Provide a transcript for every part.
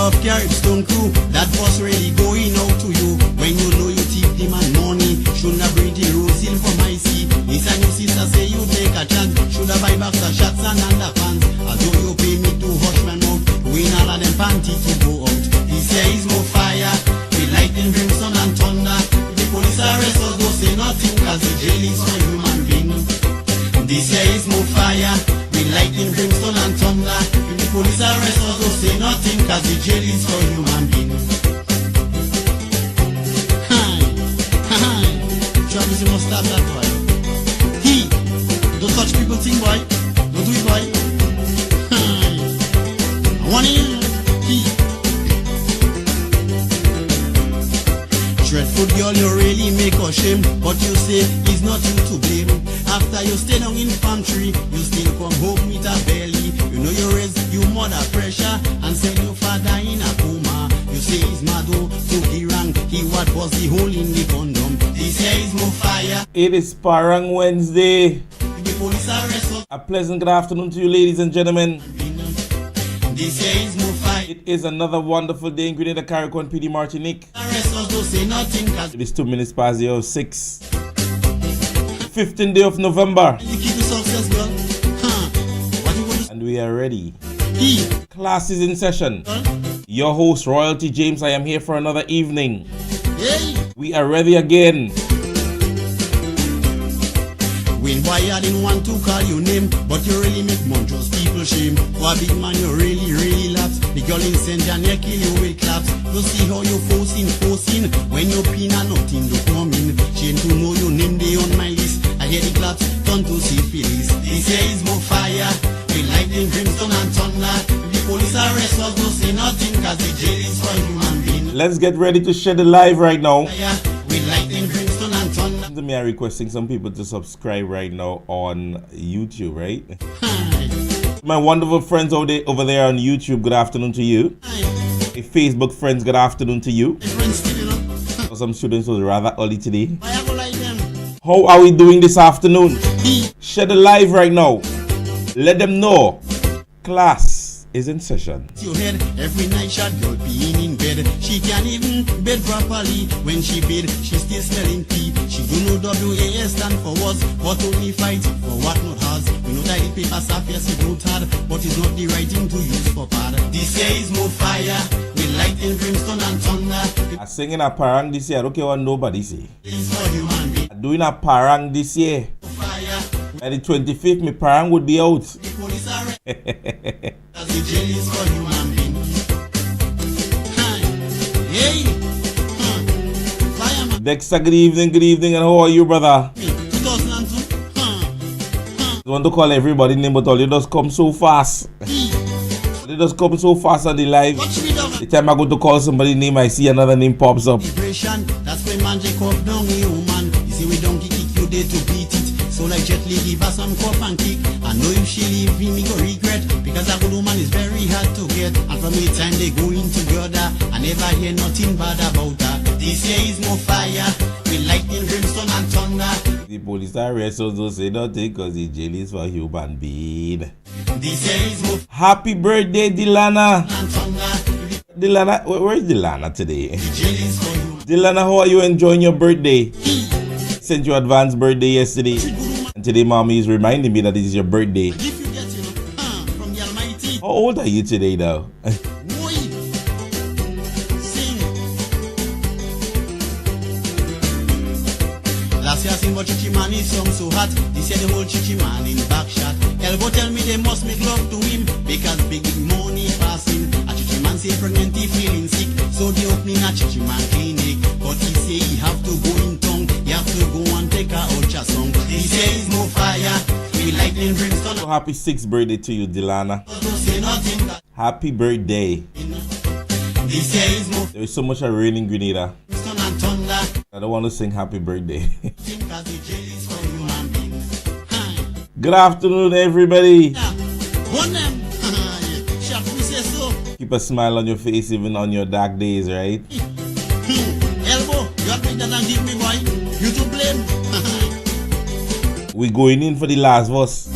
of Caribstone crew, that was really going out to you. When you know you tip the man money, shouldn't have bring the rose in for my seat. This and your sister say you take a chance, should have buy box of shots and underpants. Although you pay me to hush my mouth, win all of them panty to go out. This year is more fire, with lightning, brimstone and thunder. The police arrest us, don't say nothing, cause the jail is for human beings. This year is more fire, with lightning, brimstone and thunder. If the police arrest us, don't say nothing, cause the jail is for human beings. Hi, Travis, you must stop that boy. He, don't touch people thing boy, don't do it boy. Hi, I want to hear he. Dreadful girl, you really make us shame, but you say it's not you to blame. After you stay down in infantry, you still come home with a belly. You know you raise your mother pressure and send your father in a coma. You say he's mad, oh, took the rank, he what was the hole in the condom. This year is more fire. It is Parang Wednesday. The police arrest us. A pleasant good afternoon to you, ladies and gentlemen. This year is more fire. It is another wonderful day in Grenada, Carriacou, PD Martinique. Arrest us, don't say nothing, cause it is 2 minutes past the hour 6. 15th day of November. you keep the success, girl. What you want to And we are ready. he? Class is in session. Your host, Royalty James, I am here for another evening. Hey! We are ready again. When boy I didn't want to call your name, but you really make monstrous people shame. For a big man you really laps. The girl in St. John you kill you with claps. You see how you forcing. When you pin and nothing to come in. Shame to know your name they on my list. I hear the claps, turn to syphilis. This year is more fire, with lightning, brimstone and thunder. If the police arrest us, don't say nothing, cause the jail is for human beings. Let's get ready to share the live right now. Fire, with lightning, brimstone and thunder. Me are requesting some people to subscribe right now on YouTube, right? Hi. My wonderful friends over there on YouTube, good afternoon to you. Hi. My Facebook friends, good afternoon to you. My friends still, you know. Some students was rather early today. Why I go like them? How are we doing this afternoon? He. Share the live right now. Let them know. Class is in session. Your head every night, shot girl being in bed. She can't even bed properly. When she bed, she still smelling pee. She do know WAS stand for what, but only fight for what not has. We know that the paper stuff, yes, it not hard, but it's not the right thing to use for pad. This year is more fire, with lightning, brimstone and thunder. I'm singing a parang this year. I don't care what nobody say. It's for human beings. I'm doing a parang this year. Fire. By the 25th, my parang would be out. The police are as the jail is for human beings. Hi. Hey. Fireman. Dexter, good evening, and how are you, brother? 2002. I want to call everybody name, but all you just come so fast. They just come so fast on the live. The time I go to call somebody name, I see another name pops up. That's when man Jacob down human. You see we don't kick you there to beat it. So like Jet Li give us some cup and kick. I know if she leave him, he go regret. Because a good woman is very hard to get. And from the time they go in together, I never hear nothing bad about her. This year is more fire, with lightning, brimstone and thunder. The police arrest us, don't say nothing because the jail is for human being. This year is more Happy birthday, Dilana. and thunder. Dilana, where is Dilana today? The jail is for you. Dilana, how are you enjoying your birthday? Sent you advance birthday yesterday. And today mommy is reminding me that it is your birthday. If you get, you know, from the Almighty. How old are you today now? Boy, sing. Last year I seen what Chichi Man is song so hot. This year the whole Chichi Man in back shot. Elbow tell me they must make love to him because big money passing. A Chichi Man say pregnant he feeling sick, so they opening a Chichi Man clinic. But he say he have to go in tongue, he have to go and take a ultrasound. He say it's more fire, we lightning brimstone. So happy 6th birthday to you, Dilana. Don't say nothing. Happy birthday. This year is more There is so much rain in Grenada. brimstone and thunder. I don't want to sing happy birthday. Because the jail is for human beings. Hi. Good afternoon, everybody. Yeah. One them. Shall we say so? Keep a smile on your face even on your dark days, right? Elbow, you have been done and give me boy. You to blame. We going in for the last verse.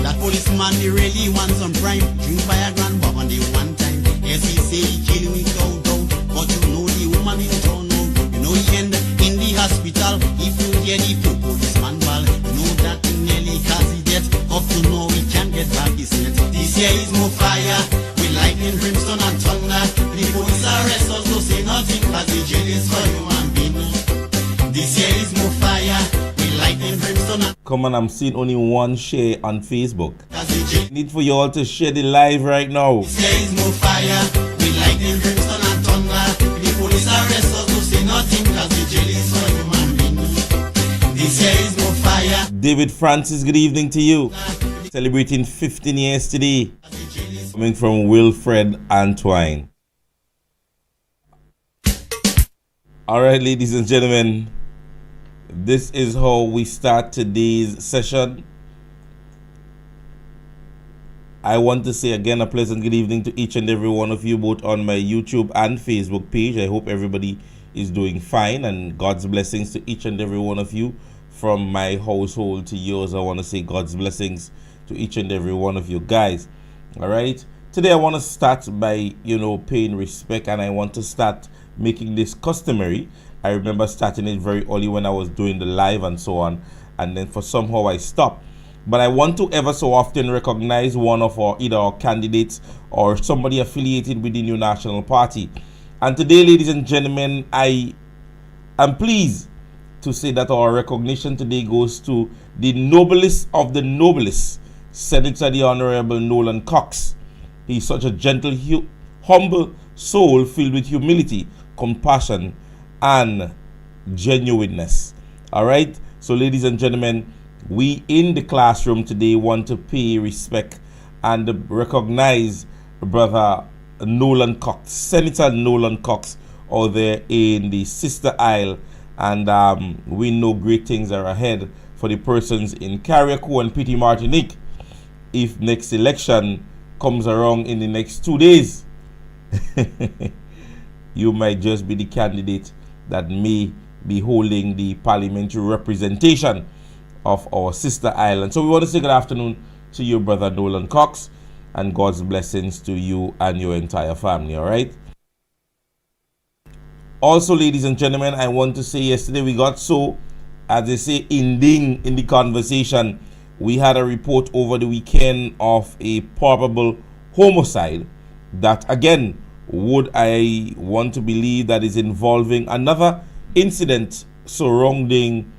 That policeman, he really want some prime. Drink by a grand bob on the one time. Yes, he say he hear the policeman ball. Know that he nearly cause he death. Up to now we can't get back his net. This year is more fire. With lightning, brimstone and thunder. The police arrest us, no say nothing, cause the jail is for human being. This year is more fire. With lightning, brimstone and Come on, I'm seeing only one share on Facebook. Need for you all to share the live right now. this year is more fire. With lightning, brimstone and thunder. The police arrest us, no say nothing, cause the jail is for human being. This year is more fire. David Francis, good evening to you. Celebrating 15 years today. Coming from Wilfred Antoine. Alright, ladies and gentlemen, this is how we start today's session. I want to say again a pleasant good evening to each and every one of you, both on my YouTube and Facebook page. I hope everybody is doing fine, and God's blessings to each and every one of you. From my household to yours, I want to say God's blessings to each and every one of you guys. All right, today I want to start by paying respect, and I want to start making this customary. I remember starting it very early when I was doing the live and so on, and then for somehow I stopped. But I want to ever so often recognize one of either our candidates or somebody affiliated with the new national party. And today, ladies and gentlemen, I am pleased to say that our recognition today goes to the noblest of the noblest, Senator the Honorable Nolan Cox. He's such a gentle, humble soul filled with humility, compassion, and genuineness. All right, so ladies and gentlemen, we in the classroom today want to pay respect and recognize Brother Nolan Cox, Senator Nolan Cox, out there in the Sister Isle, and we know great things are ahead for the persons in Carriacou and Petit Martinique. If next election comes around in the next 2 days, you might just be the candidate that may be holding the parliamentary representation of our sister island. So we want to say good afternoon to you, Brother Nolan Cox, and God's blessings to you and your entire family. All right. Also, ladies and gentlemen, I want to say yesterday we got so, as they say, ending in the conversation. We had a report over the weekend of a probable homicide that, again, would I want to believe that is involving another incident surrounding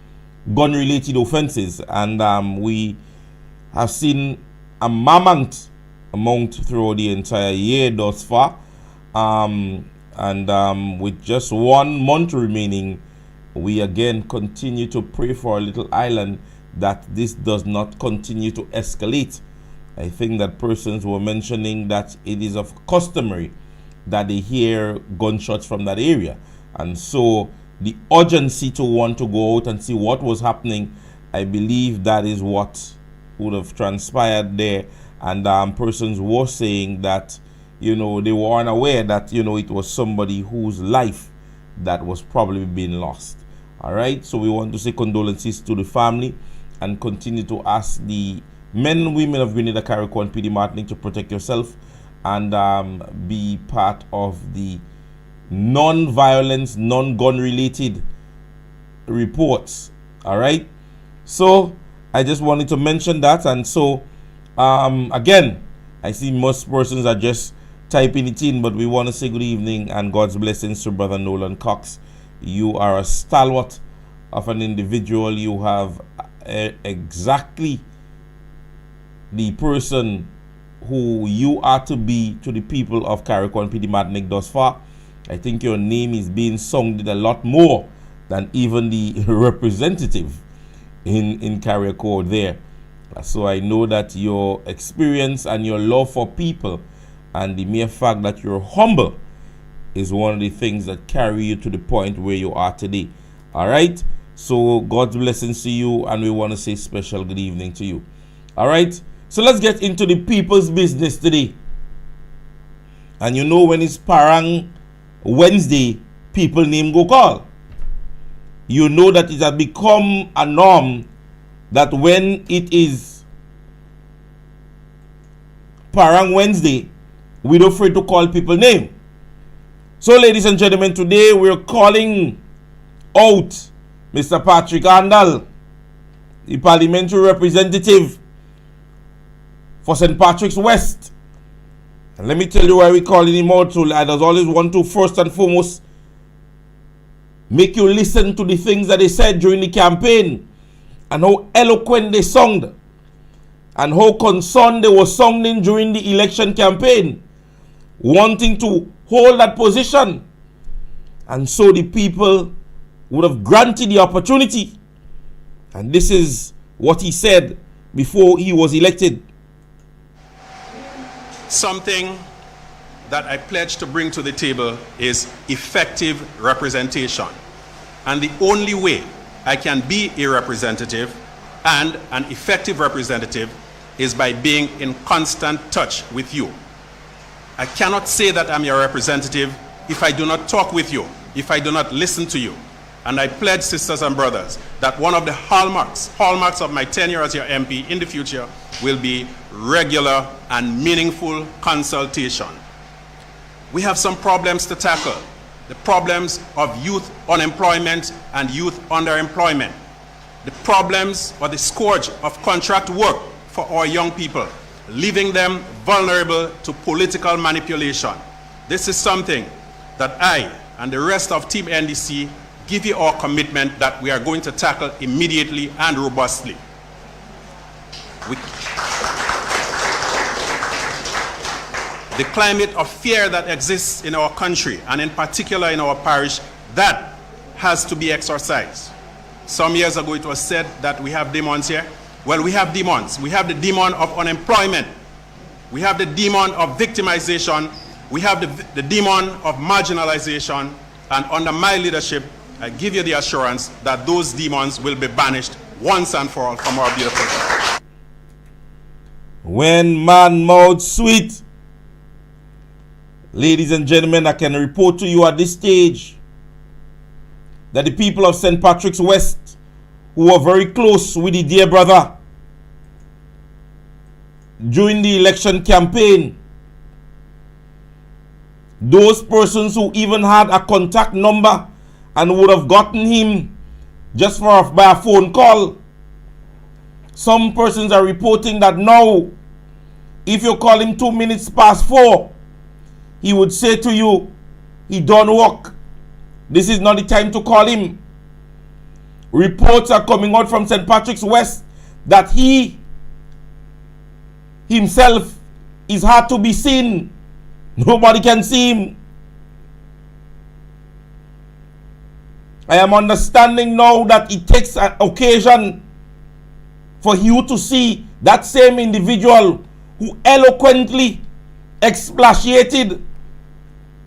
gun-related offenses. And we have seen a mammoth amount throughout the entire year thus far. And with just 1 month remaining, we again continue to pray for our little island that this does not continue to escalate. I think that persons were mentioning that it is of customary that they hear gunshots from that area. And so the urgency to want to go out and see what was happening, I believe that is what would have transpired there. And persons were saying that, they were unaware that, it was somebody whose life that was probably being lost. All right. So we want to say condolences to the family and continue to ask the men and women of Grenada, Carriacou, and Petit Martinique to protect yourself and be part of the non-violence, non-gun related reports. All right. So I just wanted to mention that. And so again, I see most persons are just typing it in, but we want to say good evening and God's blessings to Brother Nolan Cox. You are a stalwart of an individual. You have exactly the person who you are to be to the people of Carriacou and Petit Martinique thus far. I think your name is being sung a lot more than even the representative in Carriacou there. So I know that your experience and your love for people and the mere fact that you're humble is one of the things that carry you to the point where you are today. All right. So God's blessings to you, and we want to say special good evening to you. All right. So let's get into the people's business today. And when it's Parang Wednesday, people name go call. You know that it has become a norm that when it is Parang Wednesday, we don't afraid to call people name. So ladies and gentlemen, today we're calling out Mr. Patrick Andal, the parliamentary representative for St. Patrick's West. And let me tell you why we calling him out. So I just always want to first and foremost make you listen to the things that they said during the campaign and how eloquent they sung and how concerned they were sounding during the election campaign, wanting to hold that position. And so the people would have granted the opportunity. And this is what he said before he was elected. Something that I pledge to bring to the table is effective representation. And the only way I can be a representative and an effective representative is by being in constant touch with you. I cannot say that I'm your representative if I do not talk with you, if I do not listen to you. And I pledge, sisters and brothers, that one of the hallmarks of my tenure as your MP in the future will be regular and meaningful consultation. We have some problems to tackle. The problems of youth unemployment and youth underemployment. The problems or the scourge of contract work for our young people, leaving them vulnerable to political manipulation. This is something that I and the rest of Team NDC give you our commitment that we are going to tackle immediately and robustly. The climate of fear that exists in our country, and in particular in our parish, that has to be exorcised. Some years ago it was said that we have demons here. Well, we have demons. We have the demon of unemployment. We have the demon of victimization. We have the demon of marginalization. And under my leadership, I give you the assurance that those demons will be banished once and for all from our beautiful country. When man mouth sweet, ladies and gentlemen, I can report to you at this stage that the people of St. Patrick's West, who are very close with the dear brother during the election campaign, those persons who even had a contact number and would have gotten him just by a phone call, some persons are reporting that now, if you call him 2 minutes past 4, he would say to you, he don't work. This is not the time to call him. Reports are coming out from St. Patrick's West that he himself is hard to be seen. Nobody can see him. I am understanding now that it takes an occasion for you to see that same individual who eloquently expatiated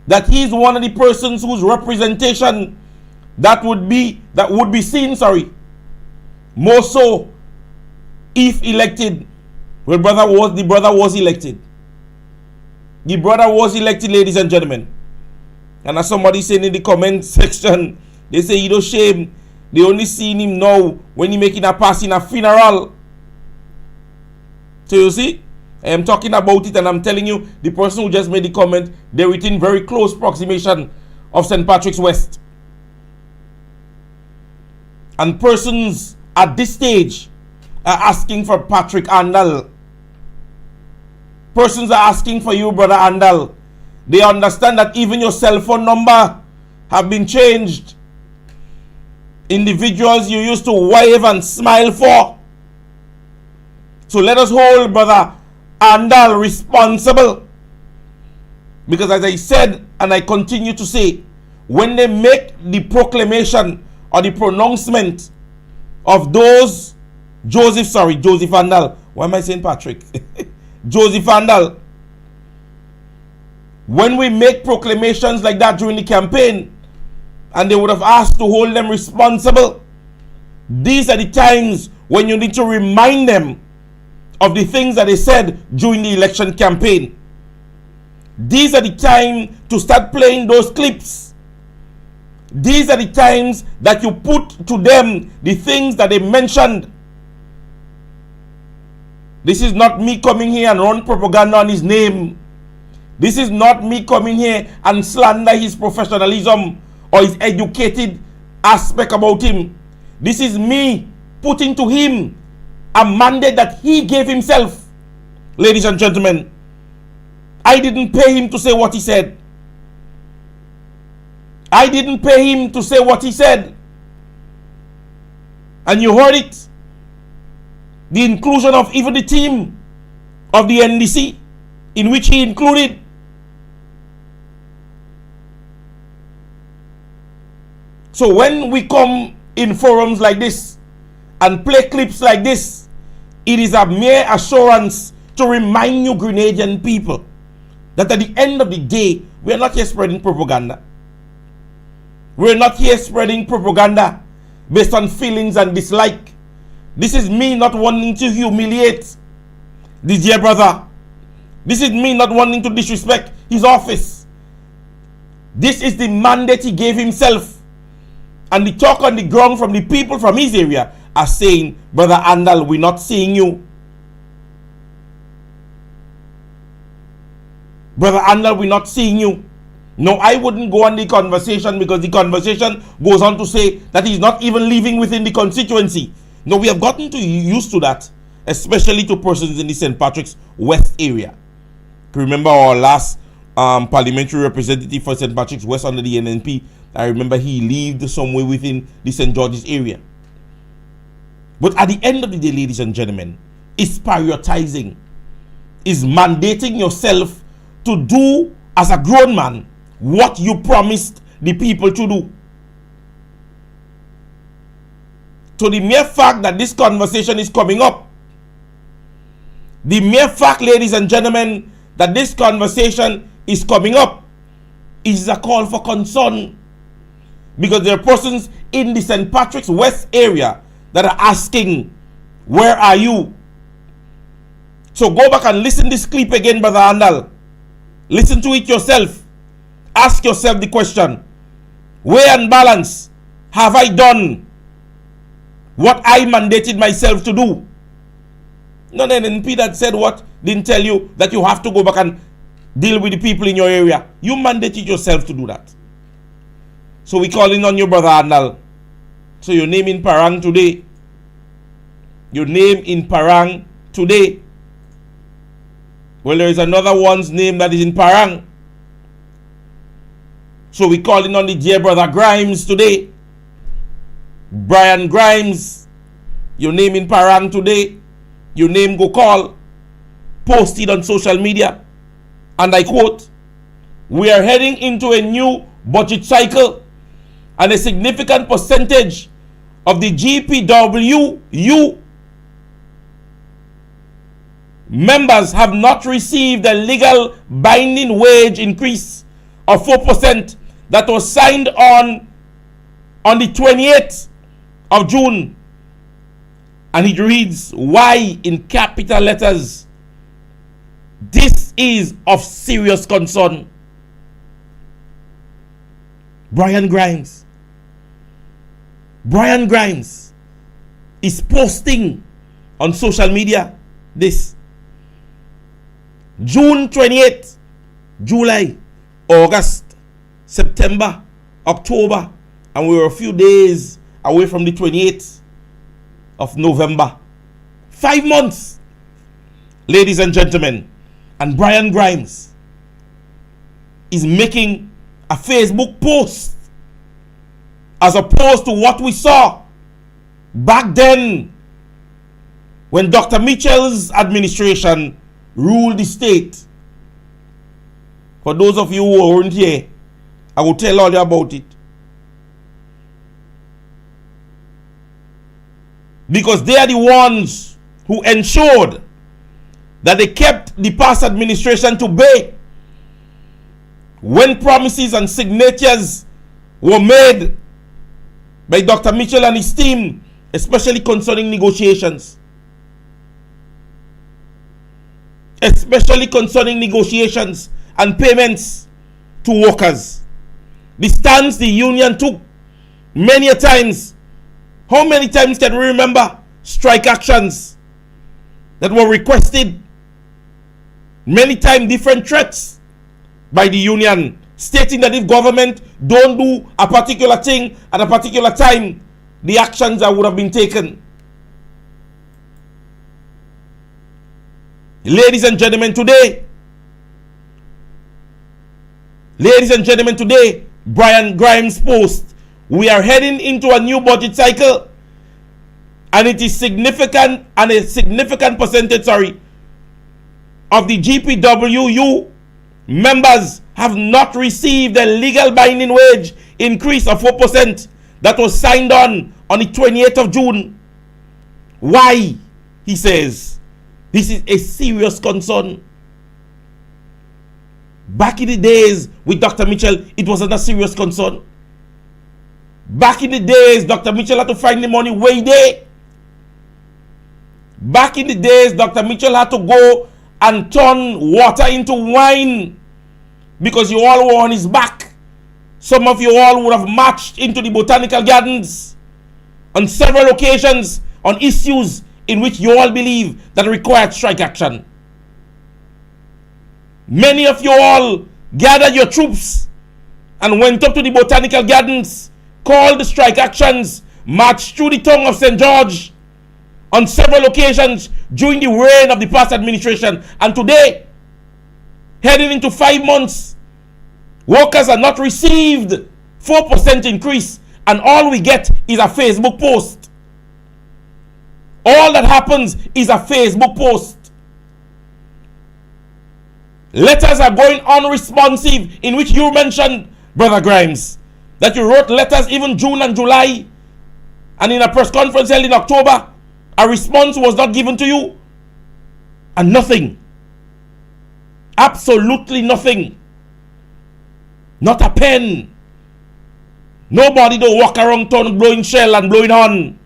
that he is one of the persons whose representation that would be seen, more so if elected. Well, the brother was elected. The brother was elected, ladies and gentlemen. And as somebody said in the comment section, they say, you know, shame, they only seen him now when he making a pass in a funeral. So you see, I am talking about it and I'm telling you, the person who just made the comment, they're within very close proximation of St. Patrick's West. And persons at this stage are asking for Patrick Andal. Persons are asking for you, Brother Andal. They understand that even your cell phone number have been changed. Individuals you used to wave and smile for. So let us hold Brother Andal responsible. Because as I said, and I continue to say, when they make the proclamation or the pronouncement of those Joseph Andal. Why am I saying Patrick? Joseph Andal. When we make proclamations like that during the campaign, and they would have asked to hold them responsible, these are the times when you need to remind them of the things that they said during the election campaign. These are the time to start playing those clips. These are the times that you put to them the things that they mentioned. This is not me coming here and run propaganda on his name. This is not me coming here and slander his professionalism or his educated aspect about him. This is me putting to him a mandate that he gave himself. Ladies and gentlemen, I didn't pay him to say what he said. I didn't pay him to say what he said. And you heard it. The inclusion of even the team of the NDC, in which he included. So when we come in forums like this and play clips like this, it is a mere assurance to remind you Grenadian people that at the end of the day, we are not here spreading propaganda. We're not here spreading propaganda based on feelings and dislike. This is me not wanting to humiliate the dear brother. This is me not wanting to disrespect his office. This is the mandate he gave himself. And the talk on the ground from the people from his area are saying, Brother Andal, we're not seeing you. Brother Andal, we're not seeing you. No, I wouldn't go on the conversation, because the conversation goes on to say that he's not even living within the constituency. No, we have gotten used to that, especially to persons in the St. Patrick's West area. Remember our last parliamentary representative for St. Patrick's West under the NNP. I remember he lived somewhere within the St. George's area. But at the end of the day, ladies and gentlemen, is prioritizing, is mandating yourself to do as a grown man what you promised the people to do. So the mere fact that this conversation is coming up, the mere fact, ladies and gentlemen, that this conversation is coming up is a call for concern, because there are persons in the St. Patrick's West area that are asking, where are you? So go back and listen to this clip again, Brother Andal. Listen to it yourself. Ask yourself the question, weigh and balance, have I done what I mandated myself to do? No, NNP that said what didn't tell you that you have to go back and deal with the people in your area. You mandated yourself to do that. So we calling on you, Brother Andal. So your name in Parang today. Your name in Parang today. Well, there is another one's name that is in Parang. So we calling on the dear Brother Grimes today. Brian Grimes. Your name in Parang today. Your name go call. Posted on social media. And I quote, we are heading into a new budget cycle, and a significant percentage of the GPWU members have not received a legal binding wage increase of 4% that was signed on the 28th of June. And it reads, why, in capital letters. This is of serious concern. Brian Grimes is posting on social media this. June 28th, July, August, September, October, and we were a few days away from the 28th of November. 5 months, ladies and gentlemen. And Brian Grimes is making a Facebook post as opposed to what we saw back then when Dr. Mitchell's administration ruled the state. For those of you who weren't here, I will tell all you about it. Because they are the ones who ensured that they kept the past administration to bay when promises and signatures were made by Dr. Mitchell and his team, especially concerning negotiations. Especially concerning negotiations and payments to workers. The stance the union took many a times. How many times can we remember strike actions that were requested? Many times different threats by the union, stating that if government don't do a particular thing at a particular time, the actions that would have been taken. Ladies and gentlemen, today, Brian Grimes post, we are heading into a new budget cycle, and it is significant, and a significant percentage, of the GPWU members have not received a legal binding wage increase of 4% that was signed on the 28th of June. Why? He says, this is a serious concern. Back in the days with Dr. Mitchell, it wasn't a serious concern. Back in the days, Dr. Mitchell had to find the money way there. Back in the days, Dr. Mitchell had to go and turn water into wine because you all were on his back. Some of you all would have marched into the botanical gardens on several occasions on issues in which you all believe that required strike action. Many of you all gathered your troops and went up to the botanical gardens, called the strike actions, marched through the tongue of St. George on several occasions during the reign of the past administration. And today, heading into 5 months, workers are not received 4% increase, and all we get is a Facebook post. All that happens is a Facebook post. Letters are going unresponsive, in which you mentioned, Brother Grimes, that you wrote letters even June and July, and in a press conference held in October, a response was not given to you, and nothing. Absolutely nothing. Not a pen. Nobody don't walk around town blowing shell and blowing horn.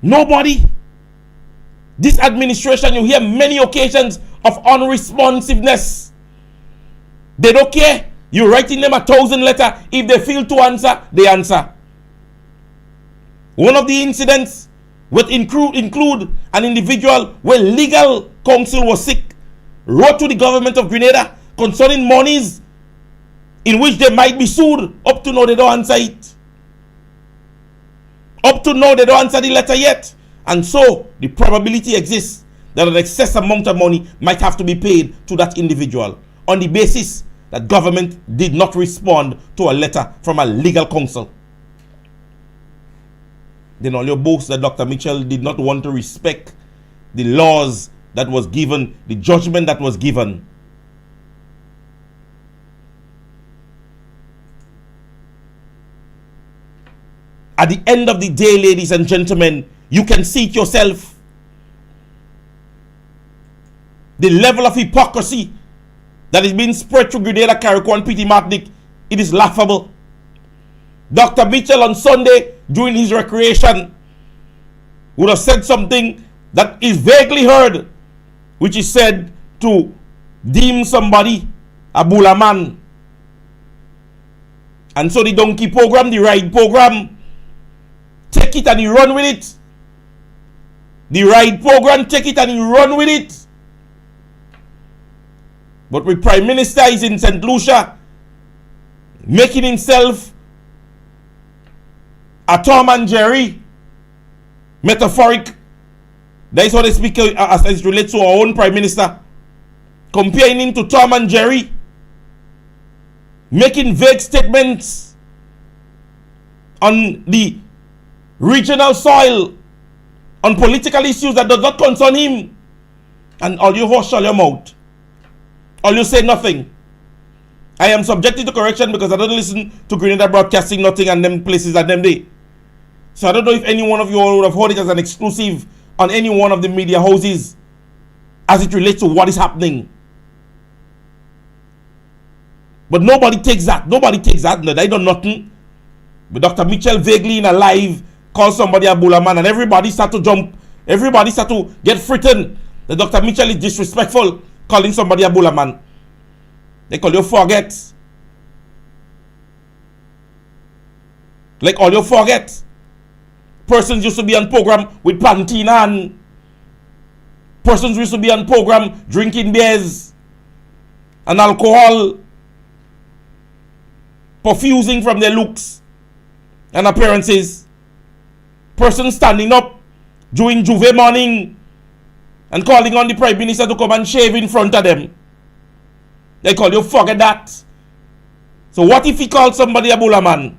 Nobody. This administration, you hear many occasions of unresponsiveness. They don't care. You're writing them 1,000 letters. If they fail to answer, they answer. One of the incidents would include an individual where legal counsel was sick, wrote to the government of Grenada concerning monies in which they might be sued. Up to now, they don't answer it. Up to now, they don't answer the letter yet. And so, the probability exists that an excess amount of money might have to be paid to that individual on the basis that government did not respond to a letter from a legal counsel. Then all your boast that Dr. Mitchell did not want to respect the laws that was given, the judgment that was given. At the end of the day, ladies and gentlemen, you can see it yourself. The level of hypocrisy that is being spread through Grenada, Carriacou, and Petite Martinique, it is laughable. Dr. Mitchell on Sunday, during his recreation, would have said something that is vaguely heard, which is said to deem somebody a bulaman. And so the donkey program, the ride program, take it and you run with it. The ride program, take it and you run with it. But the Prime Minister is in St. Lucia, making himself a Tom and Jerry, metaphoric. That is how they speak as it relates to our own Prime Minister. Comparing him to Tom and Jerry, making vague statements on the regional soil, on political issues that does not concern him. And all you hush all your mouth. All you say nothing. I am subjected to correction because I don't listen to Grenada Broadcasting, nothing, and them places and them day. So I don't know if any one of you all would have heard it as an exclusive on any one of the media houses as it relates to what is happening. But nobody takes that. Nobody takes that. No, they don't nothing. But Dr. Mitchell vaguely in a live called somebody a bulaman, and everybody start to jump. Everybody start to get frightened that Dr. Mitchell is disrespectful, calling somebody a bulaman. They call you forget. Like all you forget. Persons used to be on program with Pantene and persons used to be on program drinking beers and alcohol, perfusing from their looks. and appearances. Person standing up during Juve morning and calling on the Prime Minister to come and shave in front of them. They call you, forget that. So what if he calls somebody a bulla man?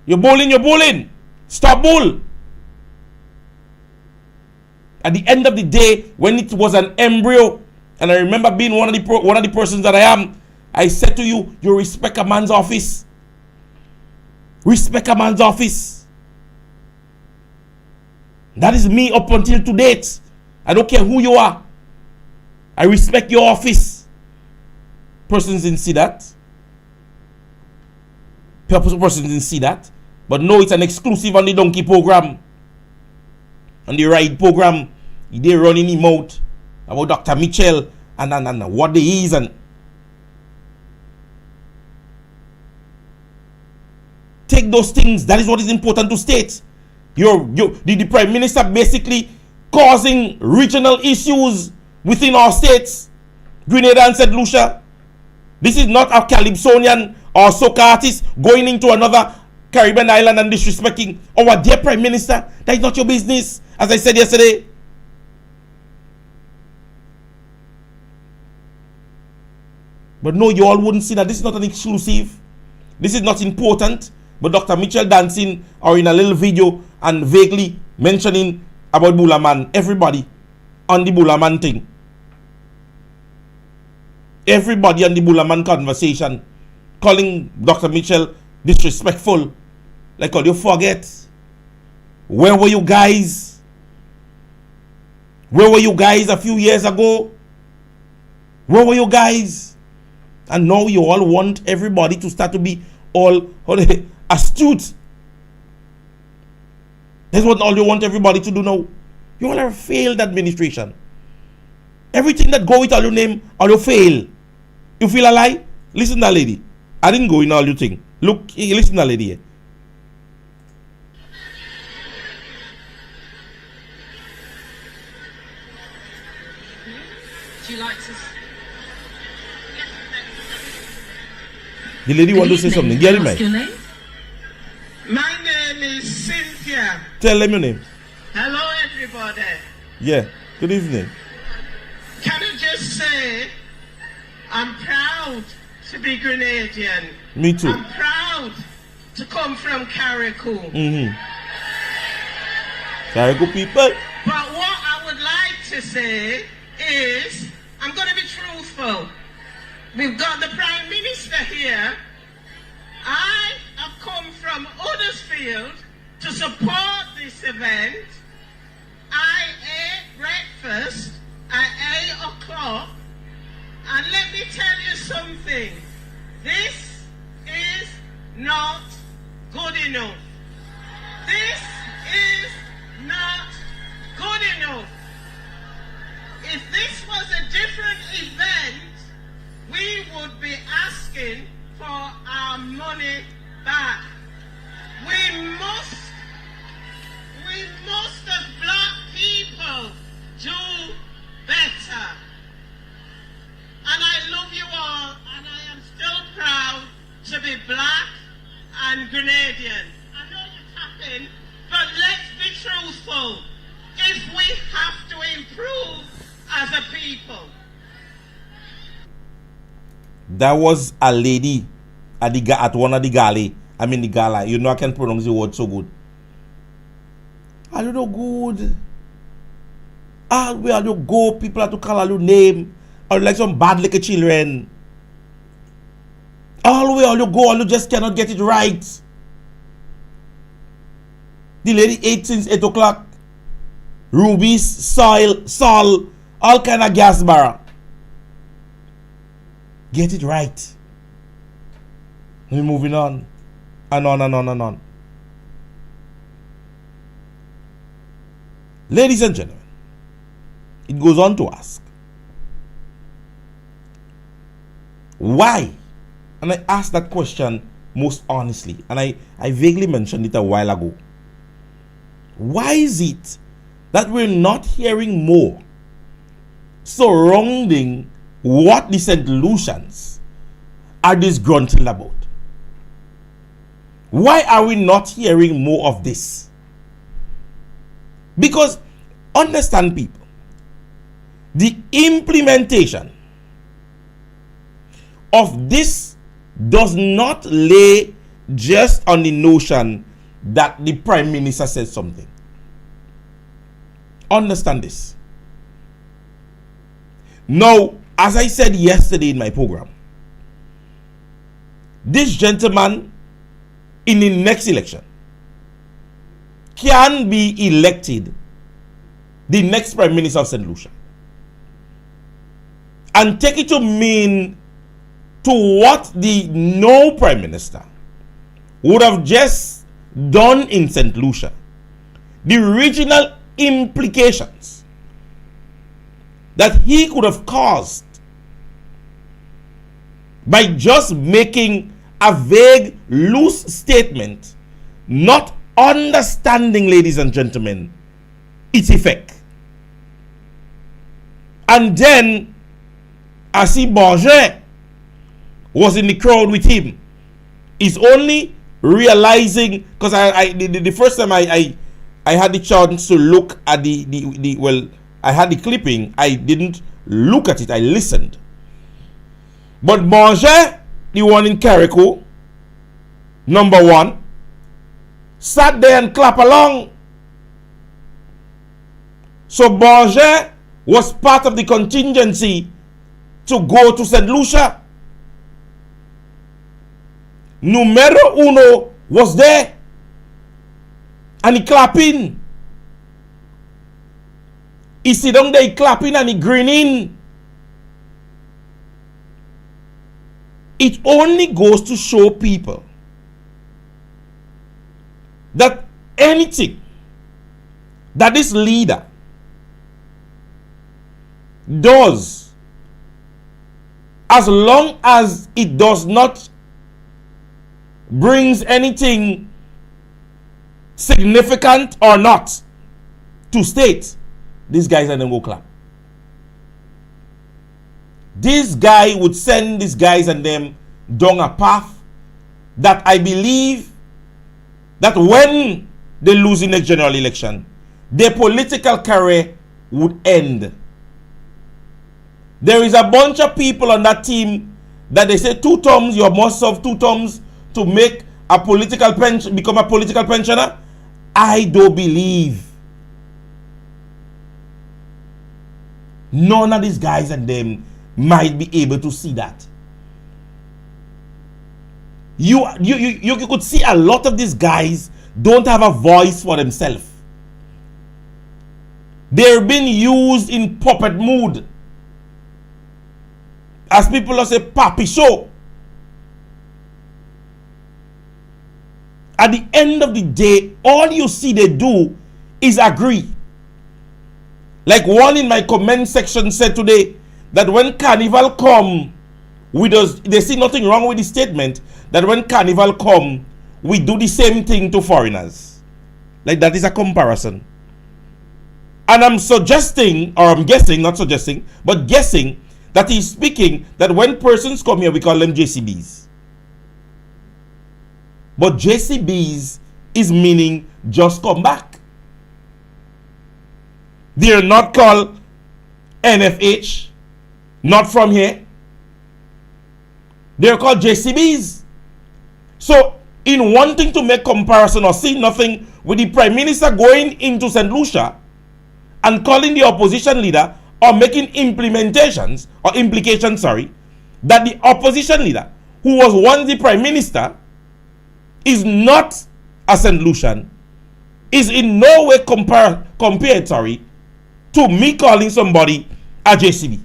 You're bullying. Stop bull. At the end of the day, when it was an embryo, and I remember being one of the persons that I am, I said to you, you respect a man's office. Respect a man's office. That is me up until to date. I don't care who you are. I respect your office. Persons didn't see that. Persons didn't see that. But no, it's an exclusive on the donkey program. On the ride program. They running him out about Dr. Mitchell and what they is and take those things. That is what is important to state. The Prime Minister basically causing regional issues within our states. Grenada and St. Lucia. This is not a Calypsonian or soca artist going into another Caribbean island and disrespecting our dear Prime Minister. That is not your business, as I said yesterday. But no, you all wouldn't see that. This is not an exclusive. This is not important. But Dr. Mitchell dancing or in a little video and vaguely mentioning about Bulla Man. Everybody on the Bulla Man thing. Everybody on the Bulla Man conversation calling Dr. Mitchell disrespectful. Like, how do you forget? Where were you guys? Where were you guys a few years ago? Where were you guys? And now you all want everybody to start to be all astute. That's what all you want everybody to do now. You all have failed administration. Everything that go with all your name, all you fail. You feel a lie? Listen to that lady. I didn't go in all your thing. Look, listen to that lady here. She likes us. The lady want to say something. Get it, man. My name is Cynthia. Tell them your name. Hello, everybody. Yeah. Good evening. Can I just say, I'm proud to be Grenadian. Me too. I'm proud to come from Carriacou. Carriacou people. But what I would like to say is, I'm going to be truthful. We've got the Prime Minister here. I have come from Huddersfield to support this event. I ate breakfast at 8 o'clock. And let me tell you something. This is not good enough. This is not good enough. If this was a different event, we would be asking for our money back. We must as black people do better. And I love you all, and I am still proud to be black and Grenadian. I know you're tapping, but let's be truthful. If we have to improve as a people. That was a lady at one of the galley. I mean the gala. You know I can pronounce the word so good. I don't know good. Where you go, people have to call you name. Or like some bad little children. All you go, you just cannot get it right. The lady ate since 8 o'clock. Rubies, salt, all kind of gas bar. Get it right. We're moving on. And on and on and on. Ladies and gentlemen, it goes on to ask, why? And I asked that question most honestly, and I vaguely mentioned it a while ago. Why is it that we're not hearing more surrounding what the St. Lucians are disgruntled about? Why are we not hearing more of this? Because, understand people, the implementation of this does not lay just on the notion that the Prime Minister says something. Understand this. Now, as I said yesterday in my program, this gentleman in the next election can be elected the next Prime Minister of St. Lucia. And take it to mean to what the no Prime Minister would have just done in St. Lucia. The regional implications that he could have caused by just making a vague, loose statement, not understanding, ladies and gentlemen, its effect. And then, as he Bourget was in the crowd with him, is only realizing, because the first time I had the chance to look at I had the clipping, I didn't look at it, I listened. But Bourget, the one in Carrico, number one, sat there and clap along. So Bourget was part of the contingency to go to St. Lucia. Numero uno was there, and he clapping. He sit down there, he clapping and he grinning. It only goes to show people that anything that this leader does, as long as it does not brings anything significant or not to state, these guys and them go clap. This guy would send these guys and them down a path that I believe that when they lose the next general election, their political career would end. There is a bunch of people on that team that they say 2 terms, you must serve 2 terms to make a political pension, become a political pensioner. I don't believe none of these guys and them might be able to see that. You could see a lot of these guys don't have a voice for themselves. They're being used in puppet mood. As people say, papi show. At the end of the day, all you see they do is agree. Like one in my comment section said today, that when Carnival come, they see nothing wrong with the statement, that when Carnival come, we do the same thing to foreigners. Like that is a comparison. And I'm suggesting, or I'm guessing, not suggesting, but guessing, that he's speaking that when persons come here, we call them JCBs. But JCBs is meaning just come back. They are not called NFH, not from here. They are called JCBs. So, in wanting to make comparison or see nothing with the Prime Minister going into St. Lucia and calling the opposition leader or making implications, that the opposition leader, who was once the Prime Minister, is not a St. Lucian, is in no way compared to me calling somebody a JCB.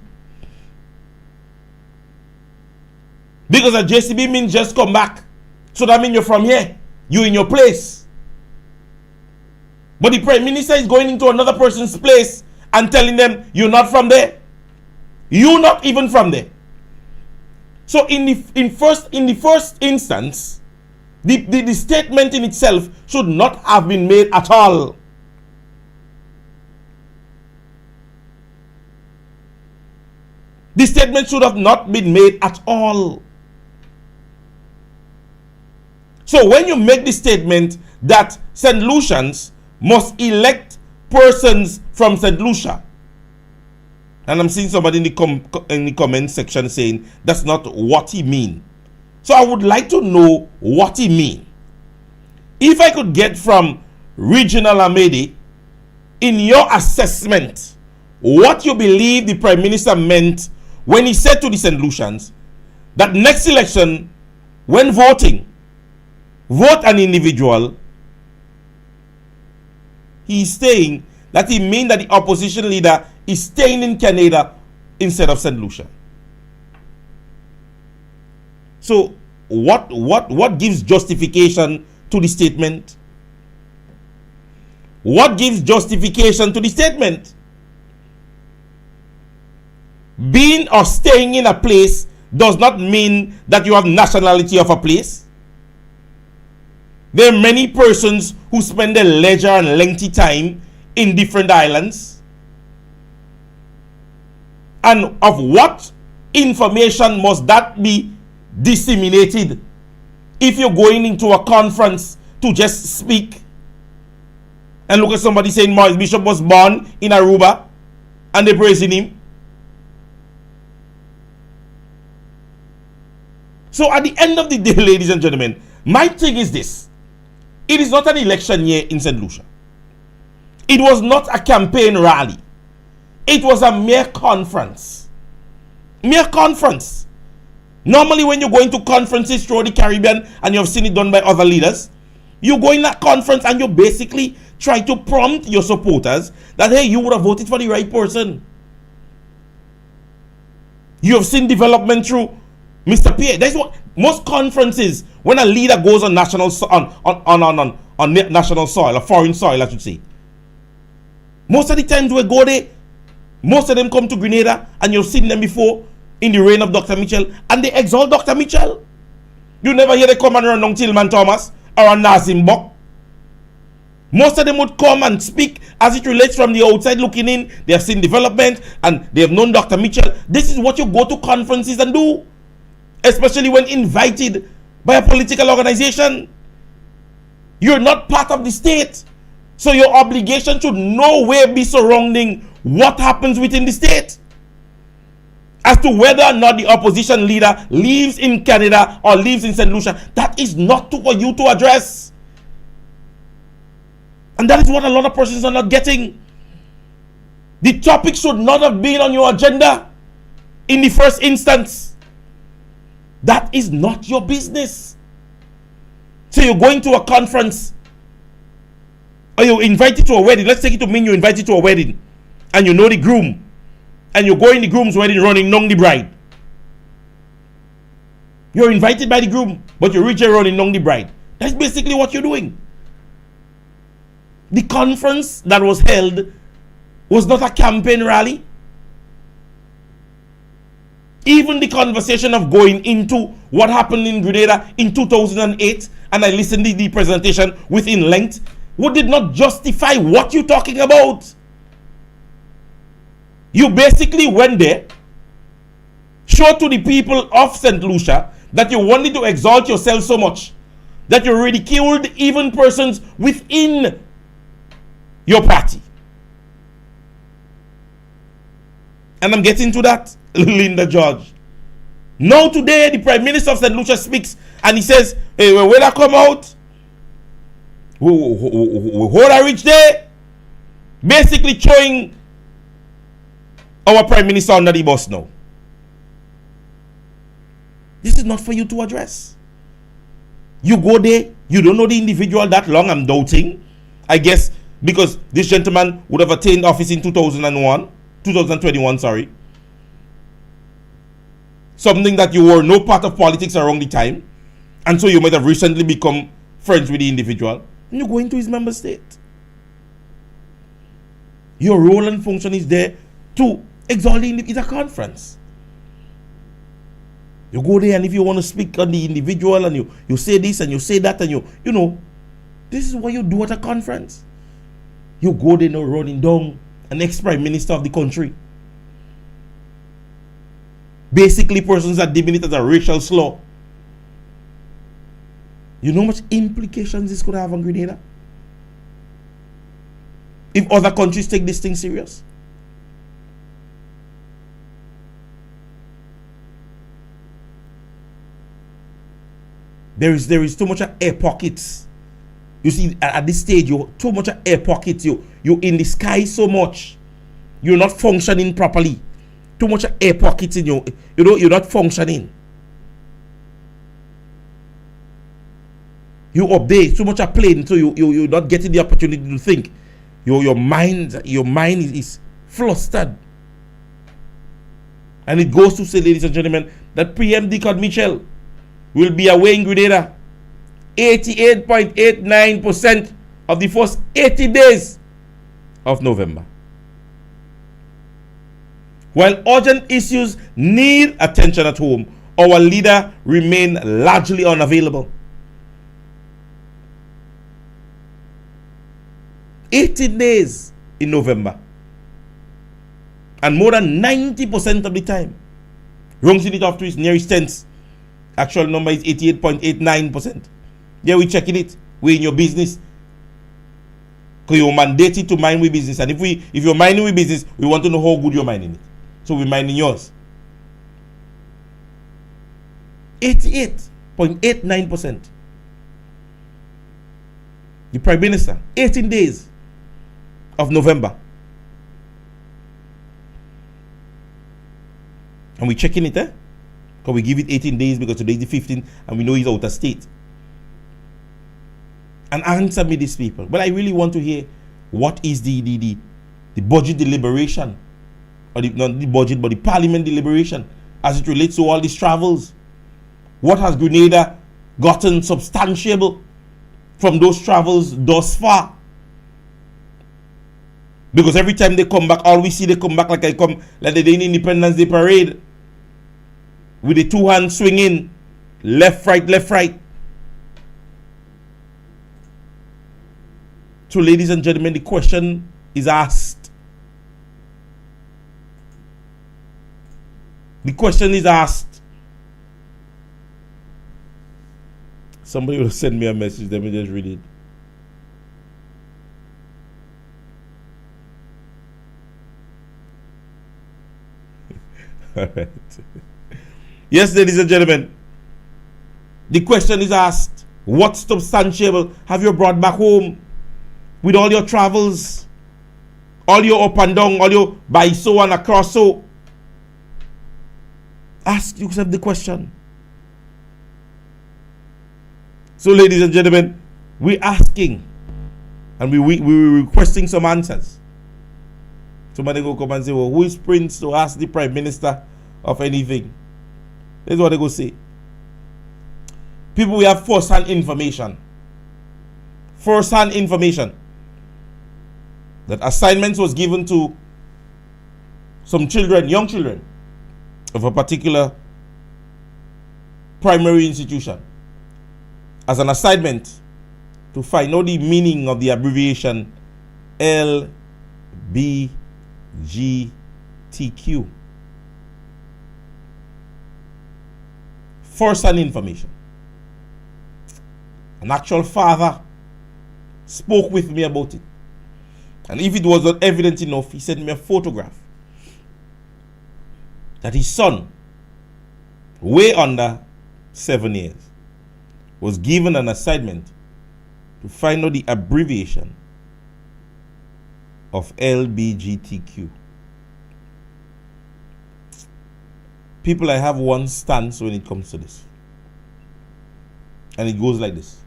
Because a JCB means just come back. So that means you're from here. You're in your place. But the Prime Minister is going into another person's place and telling them, you're not from there. You're not even from there. So in the first instance, the statement in itself should not have been made at all. The statement should have not been made at all. So when you make the statement that St. Lucians must elect persons from St. Lucia, and I'm seeing somebody in the comment section saying that's not what he mean. So I would like to know what he mean. If I could get from Regional Amedi, in your assessment, what you believe the Prime Minister meant when he said to the St. Lucians that next election, when voting, vote an individual. He's saying that he means that the opposition leader is staying in Canada instead of St. Lucia. So what gives justification to the statement? What gives justification to the statement? Being or staying in a place does not mean that you have nationality of a place. There are many persons who spend their leisure and lengthy time in different islands. And of what information must that be disseminated if you're going into a conference to just speak? And look at somebody saying Maurice Bishop was born in Aruba and they're praising him. So at the end of the day, ladies and gentlemen, my thing is this. It is not an election year in St. Lucia. It was not a campaign rally. It was a mere conference. Mere conference. Normally when you're going to conferences throughout the Caribbean, and you've seen it done by other leaders, you go in that conference and you basically try to prompt your supporters that, hey, you would have voted for the right person. You have seen development through Mr. Pierre. That's what most conferences, when a leader goes on national on national soil, or foreign soil, I should say. Most of the times we go there, most of them come to Grenada, and you've seen them before in the reign of Dr. Mitchell, and they exalt Dr. Mitchell. You never hear they come and run on Tillman Thomas or on Nazim Bok. Most of them would come and speak as it relates from the outside looking in. They have seen development and they have known Dr. Mitchell. This is what you go to conferences and do, especially when invited by a political organization. You're not part of the state, so your obligation should nowhere be surrounding what happens within the state. As to whether or not the opposition leader lives in Canada or lives in St. Lucia, that is not for you to address. And that is what a lot of persons are not getting. The topic should not have been on your agenda in the first instance. That is not your business. So you're going to a conference, or you're invited to a wedding. Let's take it to mean you're invited to a wedding and you know the groom, and you go in the groom's wedding running down the bride. You're invited by the groom, but you reach here running down the bride. That's basically what you're doing. The conference that was held was not a campaign rally. Even the conversation of going into what happened in Grenada in 2008, and I listened to the presentation within length, did not justify what you're talking about. You basically went there, showed to the people of St. Lucia that you wanted to exalt yourself so much that you ridiculed even persons within your party. And I'm getting to that, Linda George. Now today, the Prime Minister of St. Lucia speaks and he says, hey, when I come out, when I reach there, basically throwing our Prime Minister under the bus now. This is not for you to address. You go there, you don't know the individual that long, I'm doubting. I guess because this gentleman would have attained office in 2021, sorry. Something that you were no part of politics around the time. And so you might have recently become friends with the individual. And you go into his member state. Your role and function is there to exalt the individual. It's a conference. You go there, and if you want to speak on the individual and you say this and you say that, and you know, this is what you do at a conference. You go there now running down an ex-prime minister of the country. Basically, persons are deeming it as a racial slur. You know how much implications this could have on Grenada? If other countries take this thing serious? There is too much air pockets. You see, at this stage, you too much air pockets. You in the sky so much. You're not functioning properly. Too much air pockets in you. You're not functioning. You up there, too much a plane, so you're not getting the opportunity to think. Your mind is flustered. And it goes to say, ladies and gentlemen, that PM Deacon Mitchell will be away in Grenada 88.89% of the first 80 days of November. While urgent issues need attention at home, our leader remain largely unavailable. 18 days in November. And more than 90% of the time, wrong it off to its nearest tenth. Actual number is 88.89%. Yeah, we checking it. We in your business. Because you're mandated to mind with business. And if you're minding with business, we want to know how good you're minding it. So we're minding yours. 88.89%. The Prime Minister, 18 days of November. And we're checking it, because we give it 18 days because today is the 15th and we know he's out of state. And answer me these people. But I really want to hear what is the budget deliberation, or not the budget but the parliament deliberation as it relates to all these travels. What has Grenada gotten substantiable from those travels thus far? Because every time they come back, all we see, they come back like the day in Independence Day parade, with the two hands swinging, left, right, left, right. So, ladies and gentlemen, the question is asked. The question is asked. Somebody will send me a message. Let me just read it. All right. Yes, ladies and gentlemen, the question is asked. What substantial have you brought back home with all your travels, all your up and down, all your by so and across so? Ask yourself the question. So, ladies and gentlemen, we're asking and we're requesting some answers. Somebody go come and say, well, who is Prince to ask the Prime Minister of anything? That's what they go say. People, we have first-hand information. First-hand information that assignments was given to some children, young children, of a particular primary institution as an assignment to find out the meaning of the abbreviation LBGTQ. First-hand information. An actual father spoke with me about it. And if it was not evident enough, he sent me a photograph that his son, way under 7 years, was given an assignment to find out the abbreviation of LBGTQ. People, I have one stance when it comes to this. And it goes like this.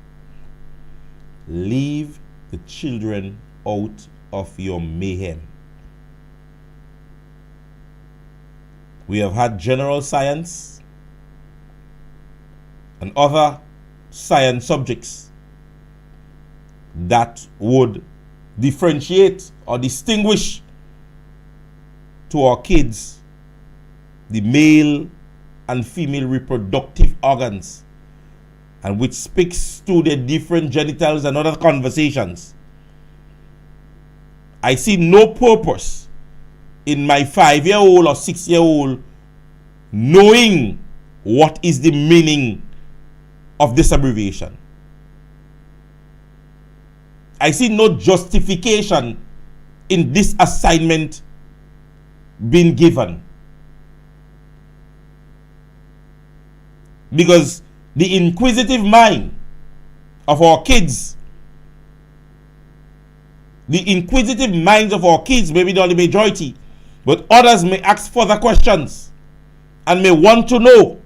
Leave the children out of your mayhem. We have had general science and other science subjects that would differentiate or distinguish to our kids the male and female reproductive organs, and which speaks to the different genitals and other conversations. I see no purpose in my 5-year-old or 6-year-old knowing what is the meaning of this abbreviation. I see no justification in this assignment being given. Because the inquisitive mind of our kids, the inquisitive minds of our kids, maybe not the majority, but others may ask further questions and may want to know.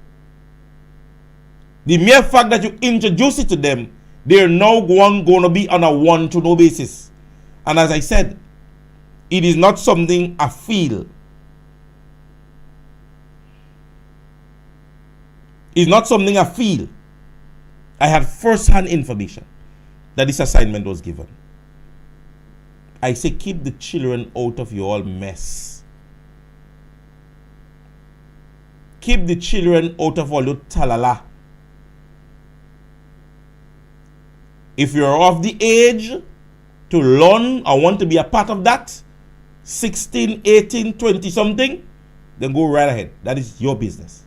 The mere fact that you introduce it to them, they're now going to be on a want-to-know basis. And as I said, it is not something I feel. It's not something I feel. I had first-hand information that this assignment was given. I say keep the children out of your mess. Keep the children out of all your talala. If you're of the age to learn or want to be a part of that, 16, 18, 20 something, then go right ahead. That is your business.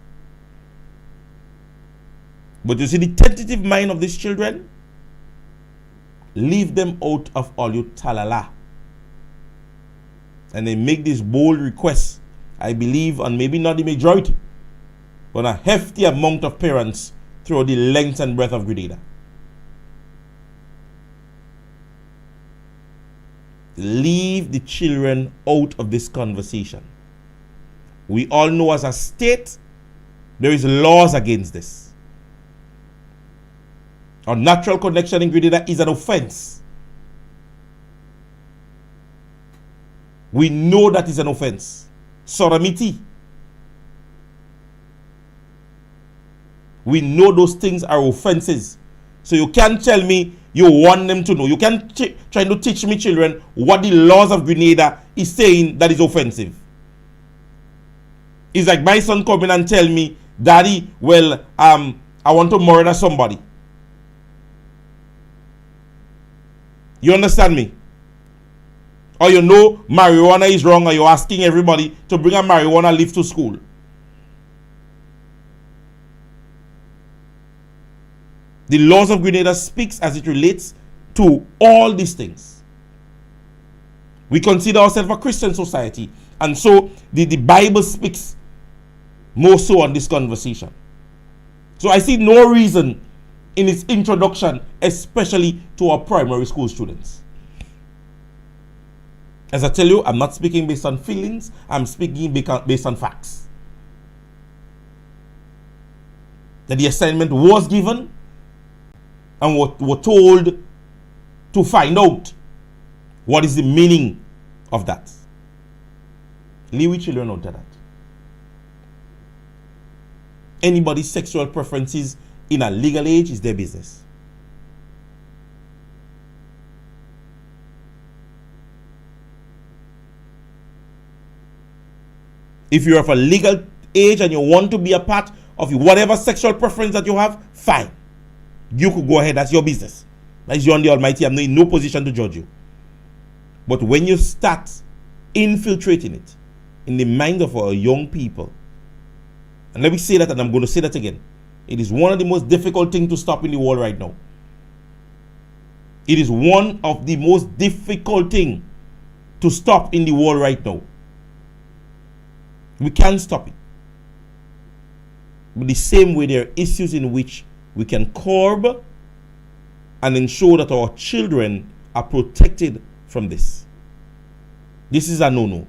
But you see the tentative mind of these children, leave them out of all your talala. And they make this bold request, I believe, and maybe not the majority, but a hefty amount of parents throughout the length and breadth of Grenada. Leave the children out of this conversation. We all know as a state, there is laws against this. Unnatural connection in Grenada is an offense. We know that is an offense. Sodomity. We know those things are offenses. So you can't tell me you want them to know. You can't try to teach me children what the laws of Grenada is saying that is offensive. It's like my son coming and tell me, Daddy, well, I want to murder somebody. You understand me? Or you know marijuana is wrong, or you're asking everybody to bring a marijuana leaf to school. The laws of Grenada speaks as it relates to all these things. We consider ourselves a Christian society, and so the Bible speaks more so on this conversation. So I see no reason in its introduction, especially to our primary school students. As I tell you, I'm not speaking based on feelings, I'm speaking based on facts. That the assignment was given, and were told to find out what is the meaning of that. Leave with children out of that. Anybody's sexual preferences in a legal age is their business. If you're of a legal age and you want to be a part of whatever sexual preference that you have, fine. You could go ahead, that's your business. That is you and the Almighty. I'm in no position to judge you. But when you start infiltrating it in the mind of our young people, and let me say that, and I'm going to say that again, it is one of the most difficult things to stop in the world right now. It is one of the most difficult things to stop in the world right now. We can't stop it. But the same way, there are issues in which we can curb and ensure that our children are protected from this. This is a no-no.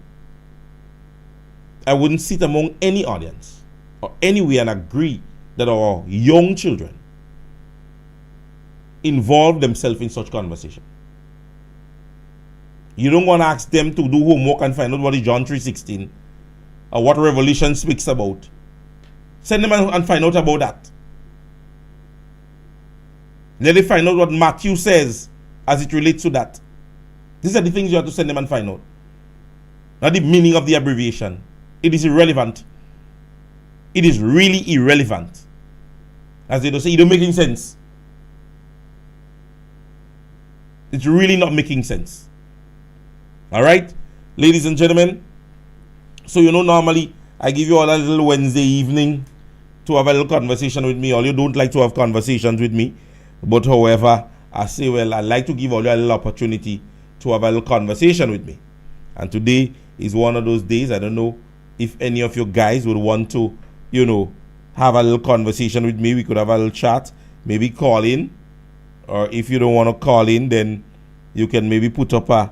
I wouldn't sit among any audience or anywhere and agree that our young children involve themselves in such conversation. You don't want to ask them to do homework and find out what is John 3:16 or what Revelation speaks about. Send them and find out about that. Let them find out what Matthew says as it relates to that. These are the things you have to send them and find out. Not the meaning of the abbreviation. It is irrelevant. It is really irrelevant. As they don't say, it don't making sense. It's really not making sense. Alright? Ladies and gentlemen, so you know normally I give you all a little Wednesday evening to have a little conversation with me. All you don't like to have conversations with me. But however, I say, well, I'd like to give all you a little opportunity to have a little conversation with me. And today is one of those days. I don't know if any of you guys would want to, have a little conversation with me. We could have a little chat, maybe call in. Or if you don't want to call in, then you can maybe put up a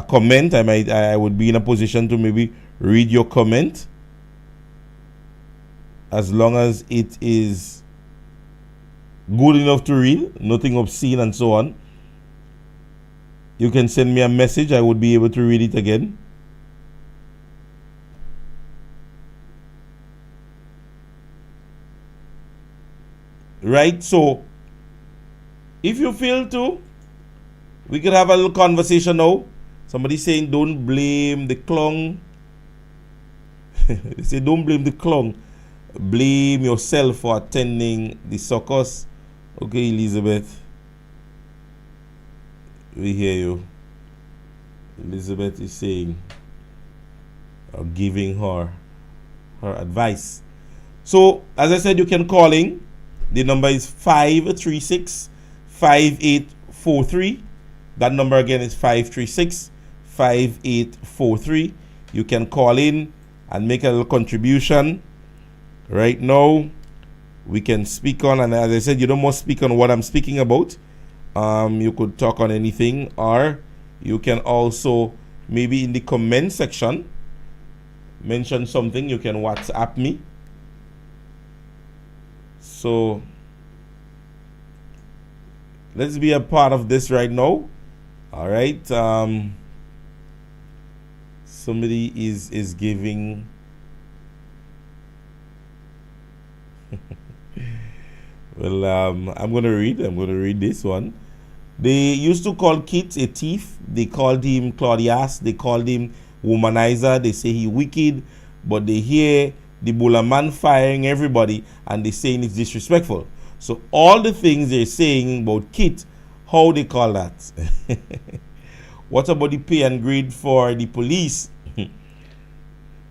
comment. I would be in a position to maybe read your comment, as long as it is good enough to read, nothing obscene and so on. You can send me a message. I would be able to read it again. Right, so if you feel to, we could have a little conversation now. Somebody saying don't blame the clown. They say don't blame the clown. Blame yourself for attending the circus. Okay, Elizabeth. We hear you. Elizabeth is saying, or giving her advice. So, as I said, you can call in. The number is 536-5843. That number again is 536-5843. You can call in and make a little contribution. Right now, we can speak on, and as I said, you don't must speak on what I'm speaking about. You could talk on anything, or you can also maybe in the comment section mention something. You can WhatsApp me. So let's be a part of this right now. All right. Somebody is giving. Well, I'm gonna read this one. They used to call Kit a thief. They called him Claudius. They called him womanizer. They say he wicked, but they hear the Bula man firing everybody and they saying it's disrespectful. So all the things they're saying about Kit, how they call that? What about the pay and grade for the police?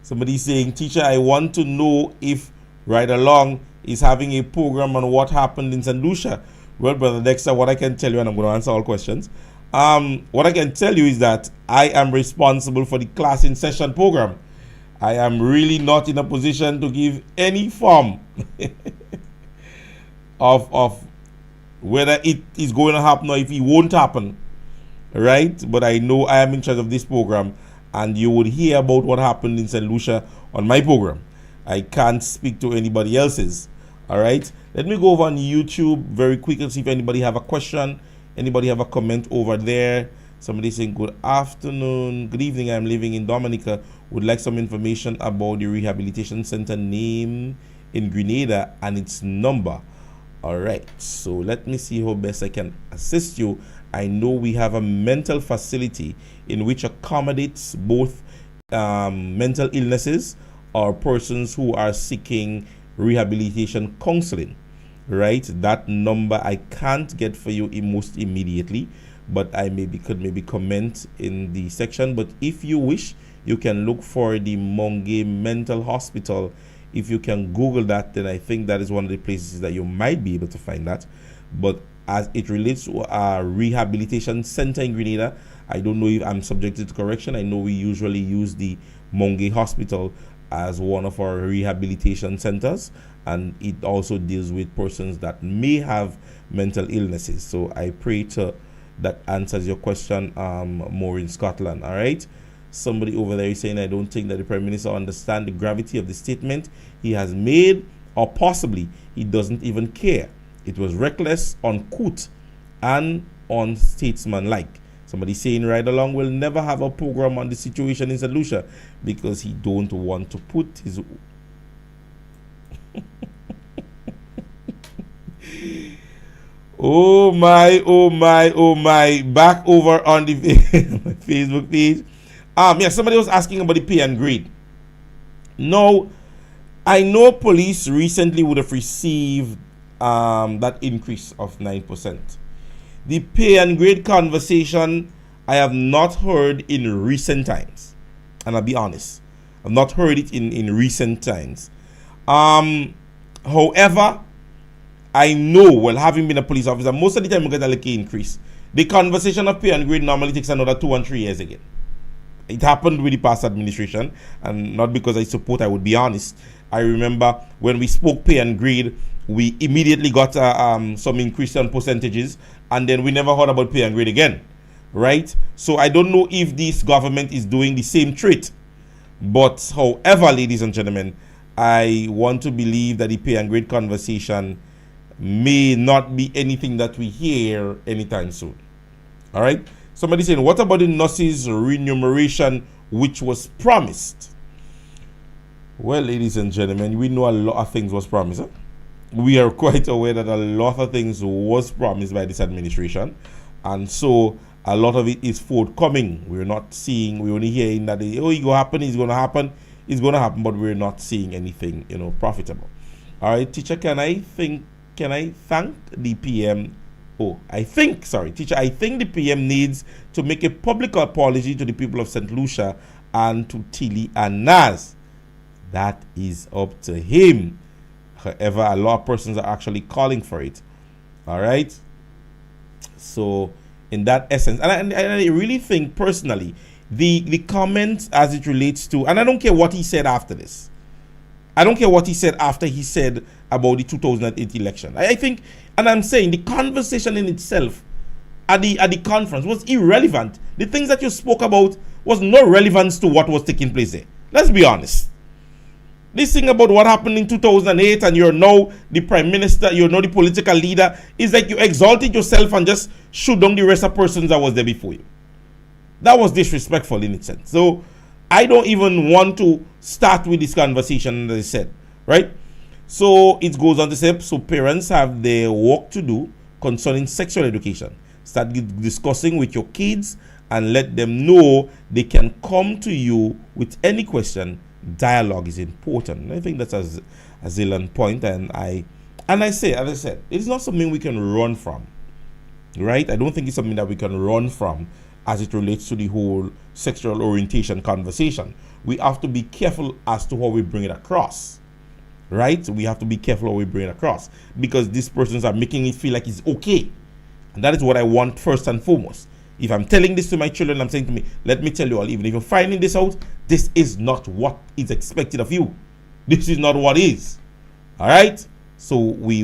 Somebody saying, teacher, I want to know if Right Along is having a program on what happened in St. Lucia. Well, Brother Dexter, what I can tell you, and I'm going to answer all questions. What I can tell you is that I am responsible for the class in session program. I am really not in a position to give any form of whether it is going to happen or if it won't happen. Right? But I know I am in charge of this program, and you would hear about what happened in St. Lucia on my program. I can't speak to anybody else's. All right? Let me go over on YouTube very quickly and see if anybody have a question. Anybody have a comment over there? Somebody saying, good afternoon, good evening. I'm living in Dominica. Would like some information about the rehabilitation center name in Grenada and its number. All right. So let me see how best I can assist you. I know we have a mental facility in which accommodates both mental illnesses or persons who are seeking rehabilitation counseling. Right, that number I can't get for you most immediately, but I could maybe comment in the section. But if you wish, you can look for the Monge Mental Hospital. If you can Google that, then I think that is one of the places that you might be able to find that. But as it relates to a rehabilitation center in Grenada, I don't know if I'm subjected to correction. I know we usually use the Monge Hospital as one of our rehabilitation centers, and it also deals with persons that may have mental illnesses. So I pray that answers your question more in Scotland. All right. Somebody over there is saying, I don't think that the Prime Minister understands the gravity of the statement he has made, or possibly he doesn't even care. It was reckless, uncouth, and unstatesmanlike. Somebody saying Right Along will never have a program on the situation in St. Lucia because he don't want to put his... Oh my. Back over on the Facebook page. Yeah, somebody was asking about the pay and grade. No, I know police recently would have received that increase of 9%. The pay and grade conversation I have not heard in recent times. And I'll be honest, I've not heard it in recent times. However, I know, well, having been a police officer, most of the time we get a little increase. The conversation of pay and grade normally takes another 2 and 3 years again. It happened with the past administration, and not because I support, I would be honest. I remember when we spoke pay and grade, we immediately got some increase on percentages, and then we never heard about pay and grade again, right? So I don't know if this government is doing the same trait. But however, ladies and gentlemen, I want to believe that the pay and grade conversation may not be anything that we hear anytime soon. All right? Somebody saying, what about the nurses' remuneration which was promised? Well, ladies and gentlemen, we know a lot of things was promised. Huh? We are quite aware that a lot of things was promised by this administration. And so a lot of it is forthcoming. We're not seeing, we're only hearing that, it's going to happen, it's going to happen, but we're not seeing anything, profitable. All right, teacher, can I thank the PM? Teacher, I think the PM needs to make a public apology to the people of St. Lucia and to Tilly and Naz. That is up to him. However, a lot of persons are actually calling for it. All right. So, in that essence, and I really think personally, the comments as it relates to, and I don't care what he said after this. I don't care what he said after he said about the 2008 election. I think, and I'm saying, the conversation in itself at the conference was irrelevant. The things that you spoke about was no relevance to what was taking place there. Let's be honest. This thing about what happened in 2008 and you're now the prime minister, you're now the political leader, is like you exalted yourself and just shoot down the rest of persons that was there before you. That was disrespectful in its sense. So I don't even want to start with this conversation, as I said, right? So it goes on to say, so parents have their work to do concerning sexual education. Start discussing with your kids and let them know they can come to you with any question. Dialogue is important. And I think that's a Zealand point, and I say, as I said, it's not something we can run from, right? I don't think it's something that we can run from as it relates to the whole sexual orientation conversation. We have to be careful as to how we bring it across, right? We have to be careful how we bring it across, because these persons are making it feel like it's okay, and that is what I want first and foremost. If I'm telling this to my children, I'm saying to me, let me tell you all, even if you're finding this out, this is not what is expected of you. This is not what is. All right? So we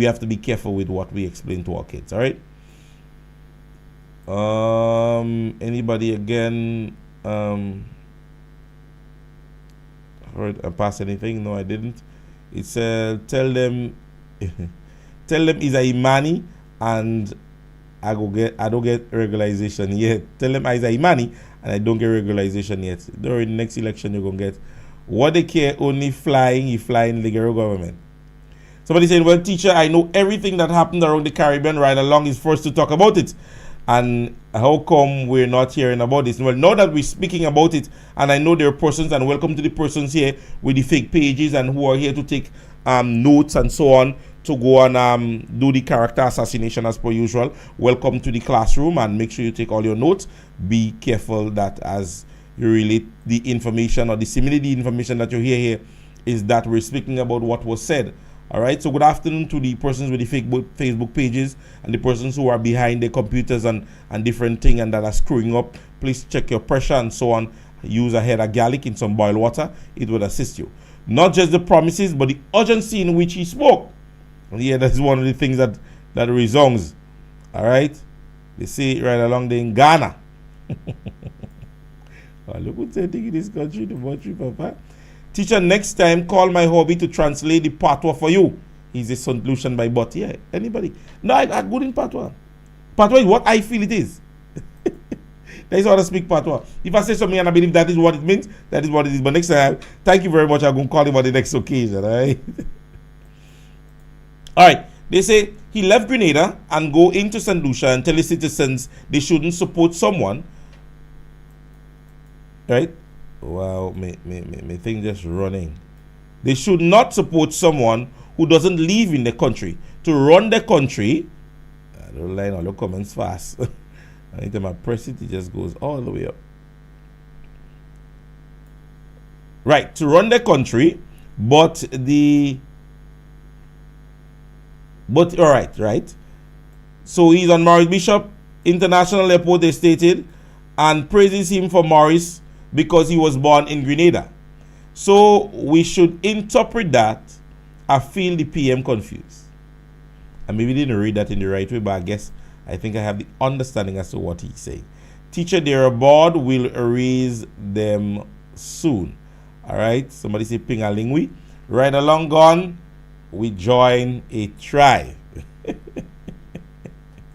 have to be careful with what we explain to our kids. All right? Anybody again? Heard I passed anything? No, I didn't. It said, tell them is a Imani and I don't get regularization yet. Tell them Isa Imani and I don't get regularization yet. During the next election you're gonna get. What they care, only flying, you fly in the government. Somebody saying, well, teacher, I know everything that happened around the Caribbean right along is first to talk about it. And how come we're not hearing about this? Well, now that we're speaking about it, and I know there are persons, and welcome to the persons here with the fake pages and who are here to take notes and so on, to go and do the character assassination as per usual. Welcome to the classroom, and make sure you take all your notes. Be careful that as you relate the information or disseminate the information that you hear here is that we're speaking about what was said. All right, so good afternoon to the persons with the Facebook pages and the persons who are behind their computers and different things and that are screwing up. Please check your pressure and so on. Use a head of garlic in some boiled water. It would assist you. Not just the promises, but the urgency in which he spoke. Yeah, that's one of the things that resounds. All right, they say right along there in Ghana. Oh, look what's happening in this country, the country, Papa. Teacher, next time call my hobby to translate the patois for you. He's a solution by bot. Yeah, anybody? No, I good in patois. Patois is what I feel it is. That is how I speak patois. If I say something and I believe that is what it means, that is what it is. But next time, thank you very much. I'm going to call him on the next occasion. All right. All right. They say he left Grenada and go into St. Lucia and tell his citizens they shouldn't support someone. Right? Wow, my thing just running. They should not support someone who doesn't live in the country. To run the country, I don't line all the comments fast. Anytime I press it, it just goes all the way up. Right, to run the country, but the But all right, right. So he's on Maurice Bishop International Airport, they stated, and praises him for Maurice because he was born in Grenada. So we should interpret that. I feel the PM confused. I maybe didn't read that in the right way, but I think I have the understanding as to what he's saying. Teacher, they're aboard, will erase them soon. All right, somebody say pingalingwi. Right along gone, we join a tribe.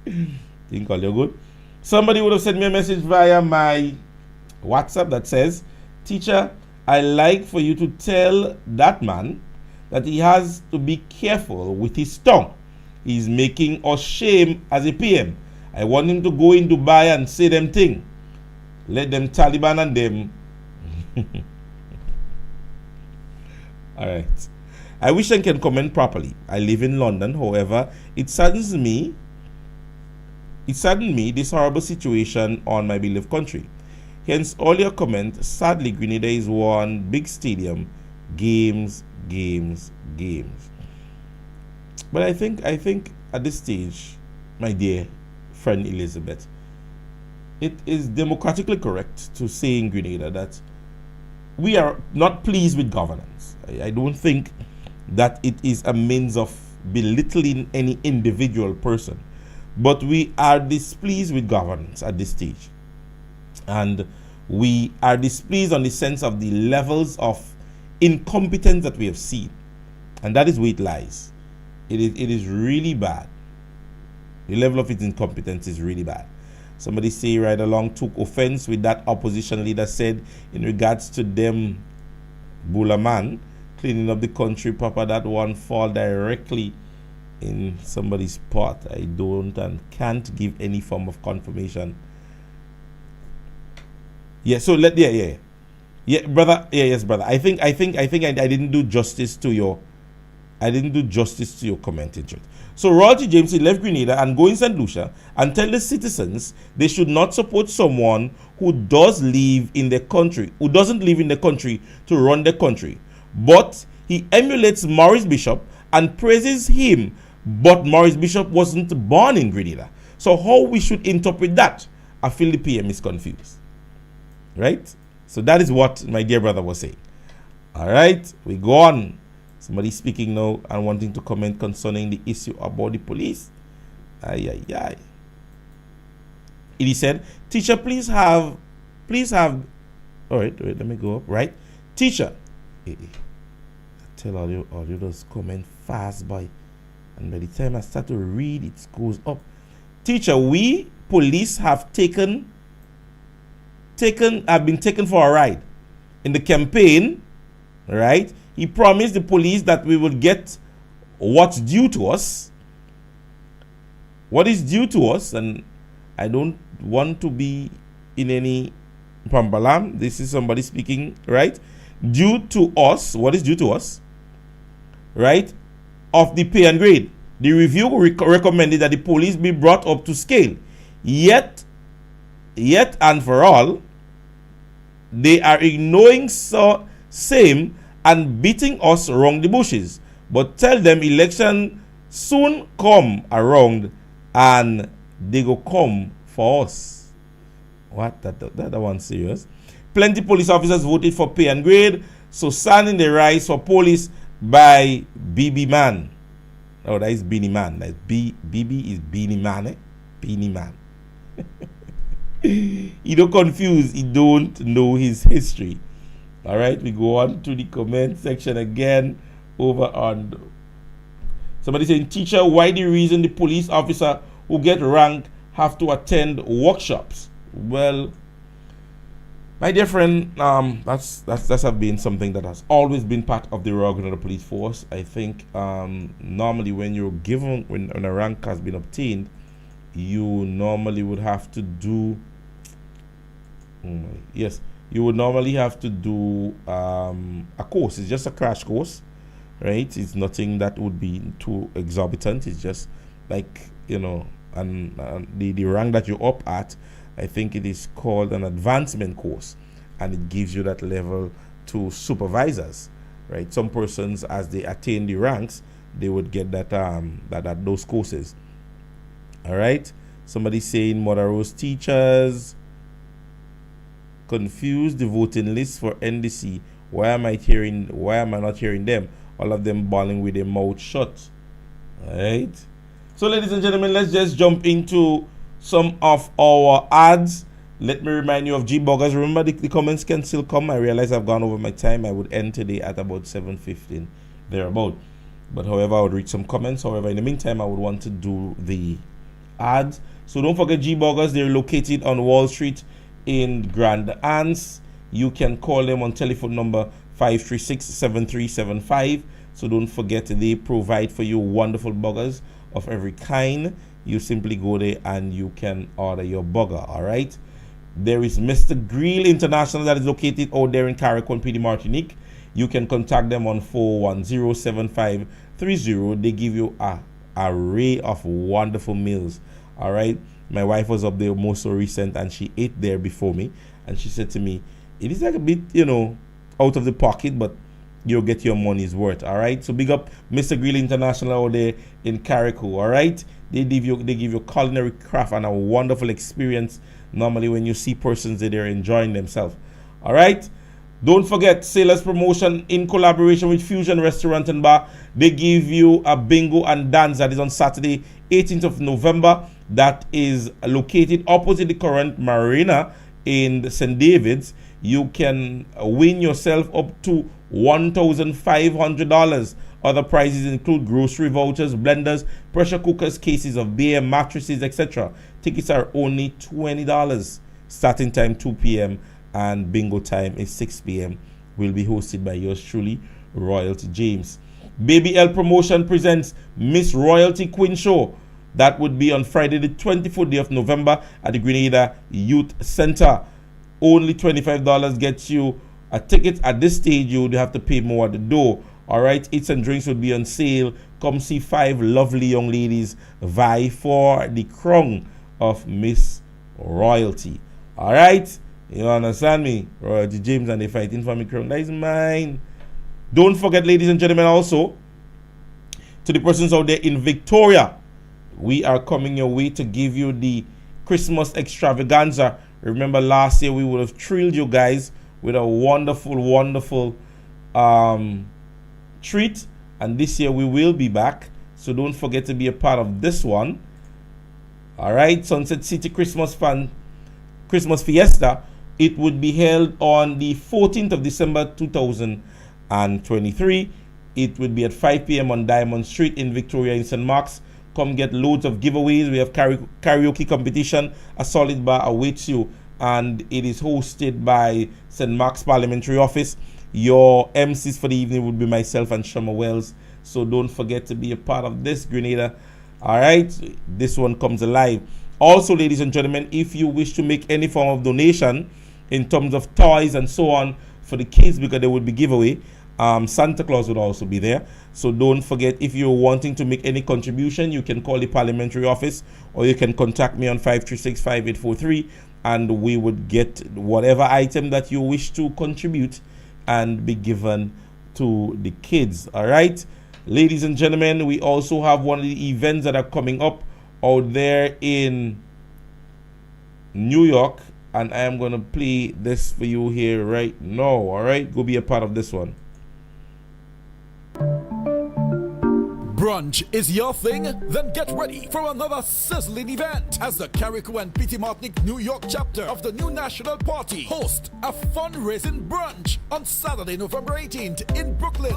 Think all you're good. Somebody would have sent me a message via my WhatsApp that says, teacher, I like for you to tell that man that he has to be careful with his tongue. He's making us shame as a PM. I want him to go in Dubai and say them thing. Let them Taliban and them. All right. I wish I can comment properly. I live in London. However, it saddens me. It saddened me, this horrible situation on my beloved country. Hence, all your comment, sadly, Grenada is one big stadium. Games. But I think at this stage, my dear friend Elizabeth, it is democratically correct to say in Grenada that we are not pleased with governance. I don't think that it is a means of belittling any individual person, but we are displeased with governance at this stage. And we are displeased on the sense of the levels of incompetence that we have seen. And that is where it lies. It is really bad. The level of its incompetence is really bad. Somebody say right along took offense with that opposition leader said in regards to them Bulaman cleaning up the country, Papa, that one fall directly in somebody's pot. I don't and can't give any form of confirmation. Yeah, so brother. Yes, brother. I think I didn't do justice to your comment in truth. So Royalty James, he left Grenada and go in St. Lucia and tell the citizens they should not support someone who doesn't live in the country to run the country. But he emulates Maurice Bishop and praises him, but Maurice Bishop wasn't born in Grenada. So how we should interpret that? I feel the PM is confused. Right? So that is what my dear brother was saying. All right, we go on. Somebody speaking now and wanting to comment concerning the issue about the police. It said, teacher, please have, all right, wait, let me go up, right? Teacher, tell all you those comment fast, boy. And by the time I start to read, it goes up. Teacher, we police have been taken for a ride. In the campaign, right? He promised the police that we would get what's due to us. What is due to us, and I don't want to be in any pambalam. This is somebody speaking, right? Due to us, what is due to us, right? Of the pay and grade. The review recommended that the police be brought up to scale. Yet and for all, they are ignoring same and beating us around the bushes. But tell them election soon come around and they go come for us. What? That one serious? Plenty police officers voted for pay and grade, so standing the rise for police by BB Man. Oh, that is Beanie Man. That's BB is Beanie Man, eh? Beanie Man. He don't confuse, he don't know his history. All right, we go on to the comment section again over on. Somebody saying, teacher, why the reason the police officer who get ranked have to attend workshops? Well, my dear friend, that's have been something that has always been part of the Royal Grenada Police Force. I think normally when you're given, when a rank has been obtained, you normally would have to do you would normally have to do a course. It's just a crash course, right? It's nothing that would be too exorbitant. It's just like, and the rank that you're up at, I think it is called an advancement course, and it gives you that level to supervisors, right? Some persons, as they attain the ranks, they would get that that those courses. All right. Somebody saying Mother Rose teachers confused the voting list for NDC. Why am I not hearing them? All of them bawling with their mouth shut. All right. So, ladies and gentlemen, let's just jump into some of our ads. Let me remind you of G-Buggers. Remember, the comments can still come. I realize I've gone over my time. I would end today at about 7:15, thereabout. But however, I would read some comments. However, in the meantime, I would want to do the ads. So don't forget G-Buggers. They're located on Wall Street in Grand Anse. You can call them on telephone number 536-7375. So don't forget, they provide for you wonderful burgers of every kind. You simply go there and you can order your burger. All right. There is Mr. Grill International that is located out there in Carriacou, PD, Martinique. You can contact them on 410-7530. They give you a array of wonderful meals. All right. My wife was up there most so recent and she ate there before me. And she said to me, it is like a bit, out of the pocket, but you'll get your money's worth. All right. So big up Mr. Grill International out there in Carriacou. All right. They give you culinary craft and a wonderful experience. Normally when you see persons that they're enjoying themselves. All right. Don't forget Sailors Promotion in collaboration with Fusion Restaurant and Bar. They give you a bingo and dance that is on Saturday, 18th of November. That is located opposite the current marina in St. David's. You can win yourself up to $1,500. Other prizes include grocery vouchers, blenders, pressure cookers, cases of beer, mattresses, etc. Tickets are only $20. Starting time 2 p.m. and bingo time is 6 p.m. Will be hosted by yours truly, Royalty James. Baby L Promotion presents Miss Royalty Queen Show. That would be on Friday, the 24th day of November at the Grenada Youth Center. Only $25 gets you a ticket. At this stage, you would have to pay more at the door. All right, eats and drinks would be on sale. Come see 5 lovely young ladies vie for the crown of Miss Royalty. All right, you understand me? Royalty James and they fighting for me crown. That is mine. Don't forget, ladies and gentlemen, also to the persons out there in Victoria, we are coming your way to give you the Christmas extravaganza. Remember last year we would have thrilled you guys with a wonderful treat, and this year we will be back, so don't forget to be a part of this one. All right, Sunset City Christmas Fiesta, it would be held on the 14th of December 2023. It would be at 5 p.m. on Diamond Street in Victoria in St. Mark's. Come get loads of giveaways. We have karaoke competition. A solid bar awaits you, and it is hosted by St. Mark's Parliamentary Office. Your MCs for the evening would be myself and Shama Wells. So don't forget to be a part of this, Grenada. All right, this one comes alive. Also, ladies and gentlemen, if you wish to make any form of donation in terms of toys and so on for the kids, because there would be giveaway, Santa Claus would also be there. So don't forget, if you're wanting to make any contribution, you can call the Parliamentary Office or you can contact me on 536-5843, and we would get whatever item that you wish to contribute and be given to the kids. All right, ladies and gentlemen, we also have one of the events that are coming up out there in New York, and I am going to play this for you here right now. All right, go be a part of this one. Brunch is your thing? Then get ready for another sizzling event as the Carriacou and PT Martinique New York chapter of the New National Party host a fundraising brunch on Saturday, November 18th in Brooklyn.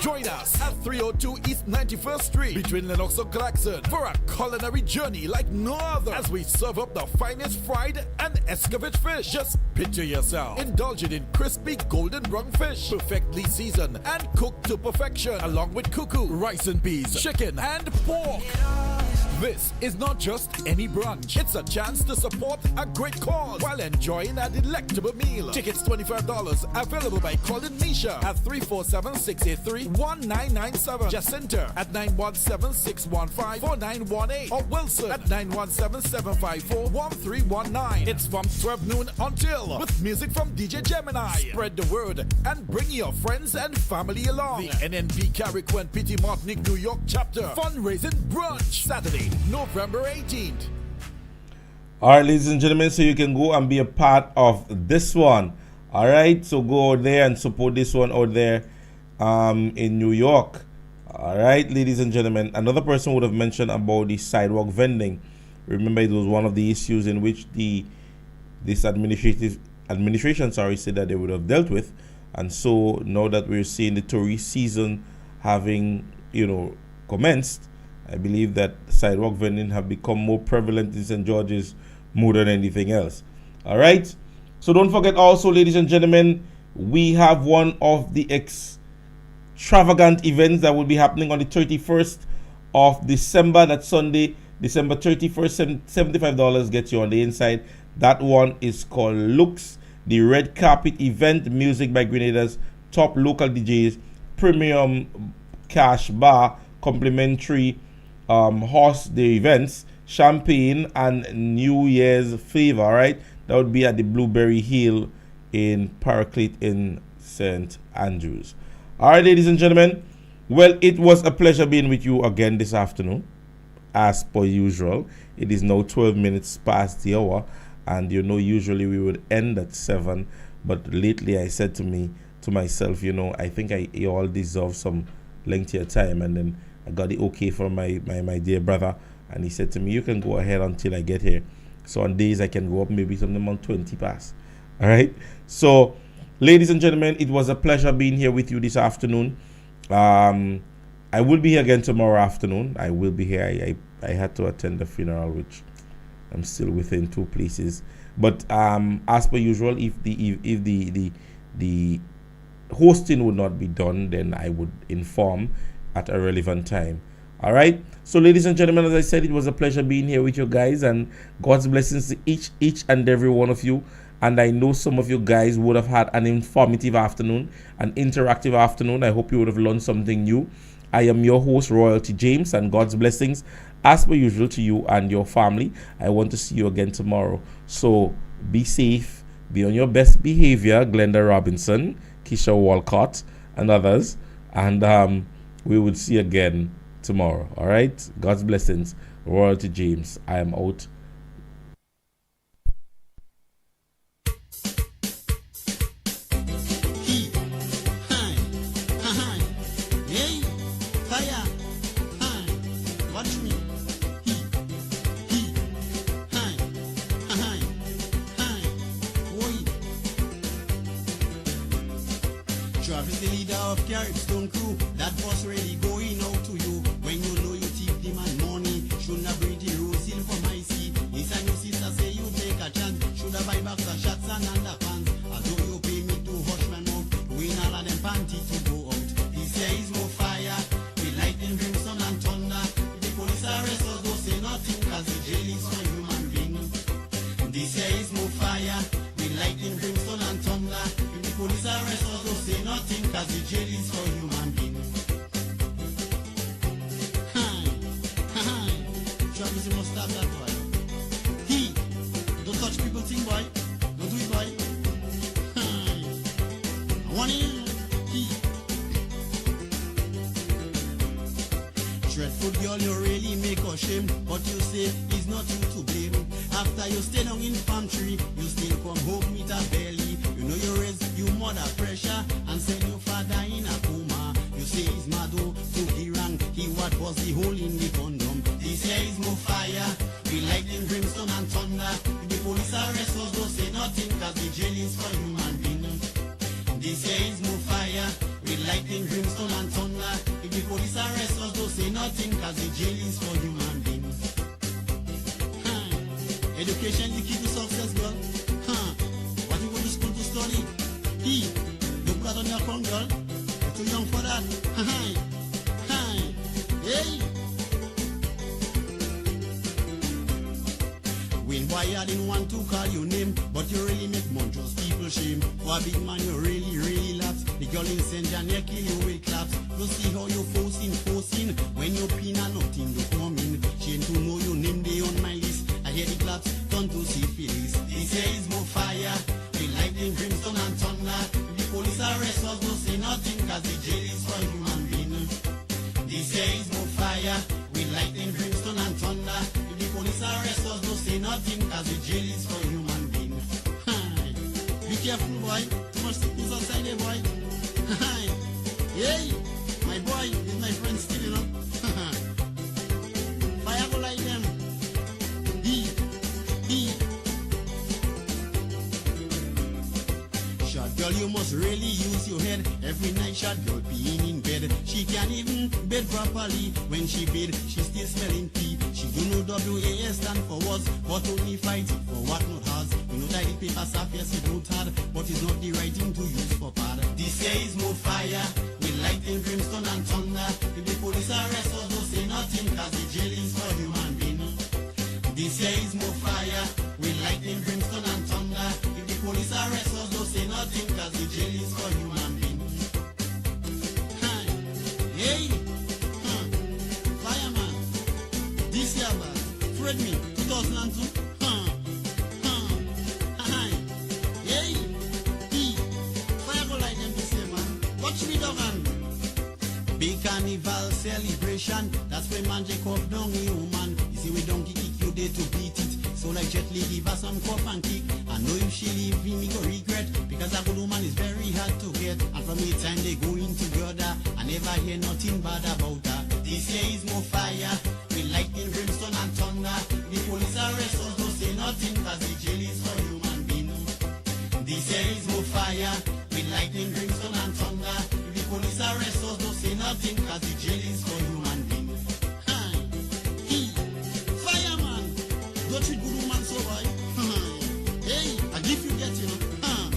Join us at 302 East 91st Street between Lenox and Claxon for a culinary journey like no other as we serve up the finest fried and escovitch fish. Just picture yourself indulging in crispy golden brown fish, perfectly seasoned and cooked to perfection, along with cuckoo, rice and peas, chicken and pork. This is not just any brunch. It's a chance to support a great cause while enjoying a delectable meal. Tickets $25. Available by calling Nisha at 347-683-1997. Jacinta at 917-615-4918. Or Wilson at 917-754-1319. It's from 12 noon until, with music from DJ Gemini. Spread the word and bring your friends and family along. The NNP Carrick and P.T. Martinique New York chapter fundraising brunch, Saturday, November 18th. All right, ladies and gentlemen, so you can go and be a part of this one. All right, so go out there and support this one out there in New York. All right, ladies and gentlemen, another person would have mentioned about the sidewalk vending. Remember, it was one of the issues in which this administration said that they would have dealt with. And so now that we're seeing the tourist season having, commenced, I believe that sidewalk vending have become more prevalent in St. George's more than anything else. All right. So don't forget also, ladies and gentlemen, we have one of the extravagant events that will be happening on the 31st of December. That's Sunday, December 31st. $75 gets you on the inside. That one is called Lux, the red carpet event, music by Grenada's top local DJs, premium cash bar, complimentary horse day events, champagne, and New Year's flavor. All right, that would be at the Blueberry Hill in Paraclete in St. Andrews. All right, ladies and gentlemen, well, it was a pleasure being with you again this afternoon. As per usual, it is now 12 minutes past the hour, and usually we would end at 7, but lately I said to myself, I think you all deserve some lengthier time, and then I got the okay from my dear brother, and he said to me, you can go ahead until I get here. So on days I can go up maybe something on 20 past. All right. So, ladies and gentlemen, it was a pleasure being here with you this afternoon. I will be here again tomorrow afternoon. I will be here. I had to attend the funeral, which I'm still within 2 places. But as per usual, if the hosting would not be done, then I would inform at a relevant time. All right. So, ladies and gentlemen, as I said, it was a pleasure being here with you guys, and God's blessings to each and every one of you. And I know some of you guys would have had an informative afternoon, an interactive afternoon. I hope you would have learned something new. I am your host, Royalty James, and God's blessings as per usual to you and your family. I want to see you again tomorrow. So be safe, be on your best behavior, Glenda Robinson, Keisha Walcott, and others. And we will see you again tomorrow. All right. God's blessings. Royalty James. I am out. Travis, the leader of Carib Stone Crew, that was really going out to you. When you know you thief the man money, shouldn't have bring the rose in for my seat. This and your sister say you take a chance, should have buy back the shots and underpants. Although you pay me to hush my mouth, win all of them panty to go out. This year is more fire, with lightning, brimstone and thunder. If the police arrest us, don't say nothing, cause the jail is for human beings. This year is more fire, with lightning, brimstone and thunder. If the police arrest us, don't say nothing, cause the jail is for human beings. Travis, you must stop that, boy. Don't touch people thing, boy. Don't do it, boy. I want you. Dreadful girl, you really make us shame, but you say it's not you to blame. After you stay down in farm tree, you still come home with a belly. You know you raise your mother pressure and send your father in a coma. You say he's mad, oh, to the rank. He what was the hole in the condom. This year is more fire, we lightning, brimstone and thunder. If the police arrest us, don't say nothing, cause the jail is for human beings. This year is more fire, we lightning, brimstone and thunder. If the police arrest us, don't say nothing, cause the jail is for human beings. Education is the key to success, girl. What you go to school to study? Don't put that on your account, girl. You're too young for that. Hey. why I didn't want to call your name, but you really make monstrous people shame. For a big man, you really laps. The girl in St. John, you kill you with claps. You see how you forcing. When you pin and nothing to come in. Shame to know your name, they on my list. I hear the claps, turn to see Phyllis. This here is more fire. We lightning, brimstone and thunder. The police arrest us, don't say nothing, cause the jail is for human being. This here is more fire. We lightning, brimstone and thunder. If the police arrest us, don't say nothing, cause the jail is for human being. Be careful, boy. Too much sickness outside there, boy. Hey, my boy is my friend still, you know. Fire go like them. Shot girl, you must really use your head. Every night shot girl peeing in bed. She can't even bed properly. When she bed, she still smelling pee. She do know WAS stand for was, but only fighting for what not has. You know that the paper stuff, yes it don't hard, but it's not the right thing to use for pad. This here is more fire. We lightning, brimstone and thunder. If the police arrest us, don't say nothing, cause the jail is for human being. This here is more fire. We lightning, brimstone and thunder. If the police arrest us, don't say nothing, cause the jail is for human being. Hey, fireman. This year, Fred me, 2002. Hey, fire go like them this year, man. Watch me, dog, man. Big carnival celebration. That's when man Jacob down human. You see we donkey kick you there to beat it. So like Jet Li give her some cup and kick. I know if she leave me go regret, because a good woman is very hard to get. And from the time they go in together, I never hear nothing bad about her. This year is more fire. We lightning, brimstone and thunder. The police arrest us, don't say nothing, cause the jail is for human being. This year is more fire. We lightning, brimstone and thunder. The police arrest us, don't say nothing, cause the jail is for human being. Fireman, don't treat good woman so boy. Hey, a gift you get, you know,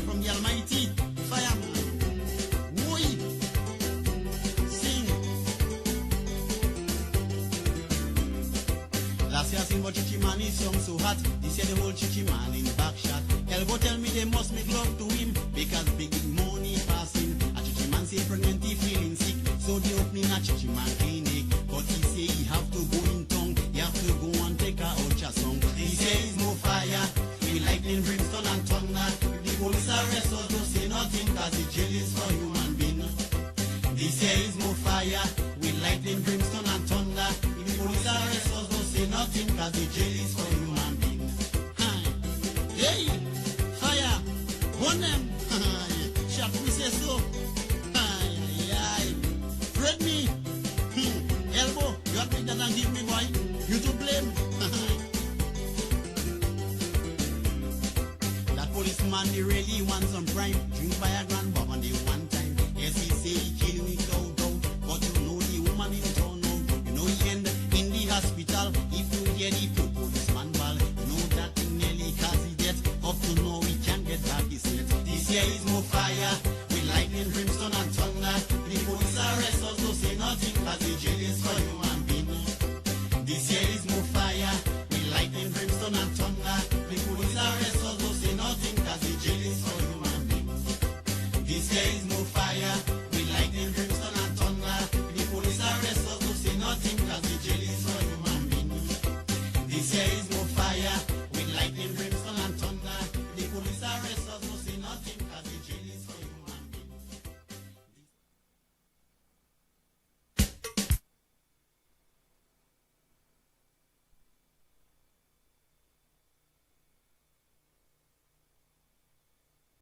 from the Almighty. Fireman, boy, sing. Last year I seen about Chichi Man, his song so hot. This year the whole Chichi Man in back shot. Elbow tell me they must make love to him, because big money passing. A Chichi Man say pregnant, he feeling sick, so they opening a Chichi Man clinic. But he say he have to go in town, he have to go and take a ultrasound. He say it's more fire. We lightning, brimstone and thunder. If the police arrest us, don't say nothing, cause the jail is for human being. This here is more fire. We lightning, brimstone and thunder. If the police arrest us, don't say nothing, cause the jail is for human being. Hey, fire, burn them. Shall we say so? Fred me. Elbow, you have to that and give me, boy. You to blame. Policeman, they really want some prime. Drink by a grand bob on the one time. Yes, he say he kill me without doubt, but you know the woman in town now. You know he end in the hospital. If you hear the policeman ball, you know that thing nearly cause he death. Up to now we can't get back his net. This year is more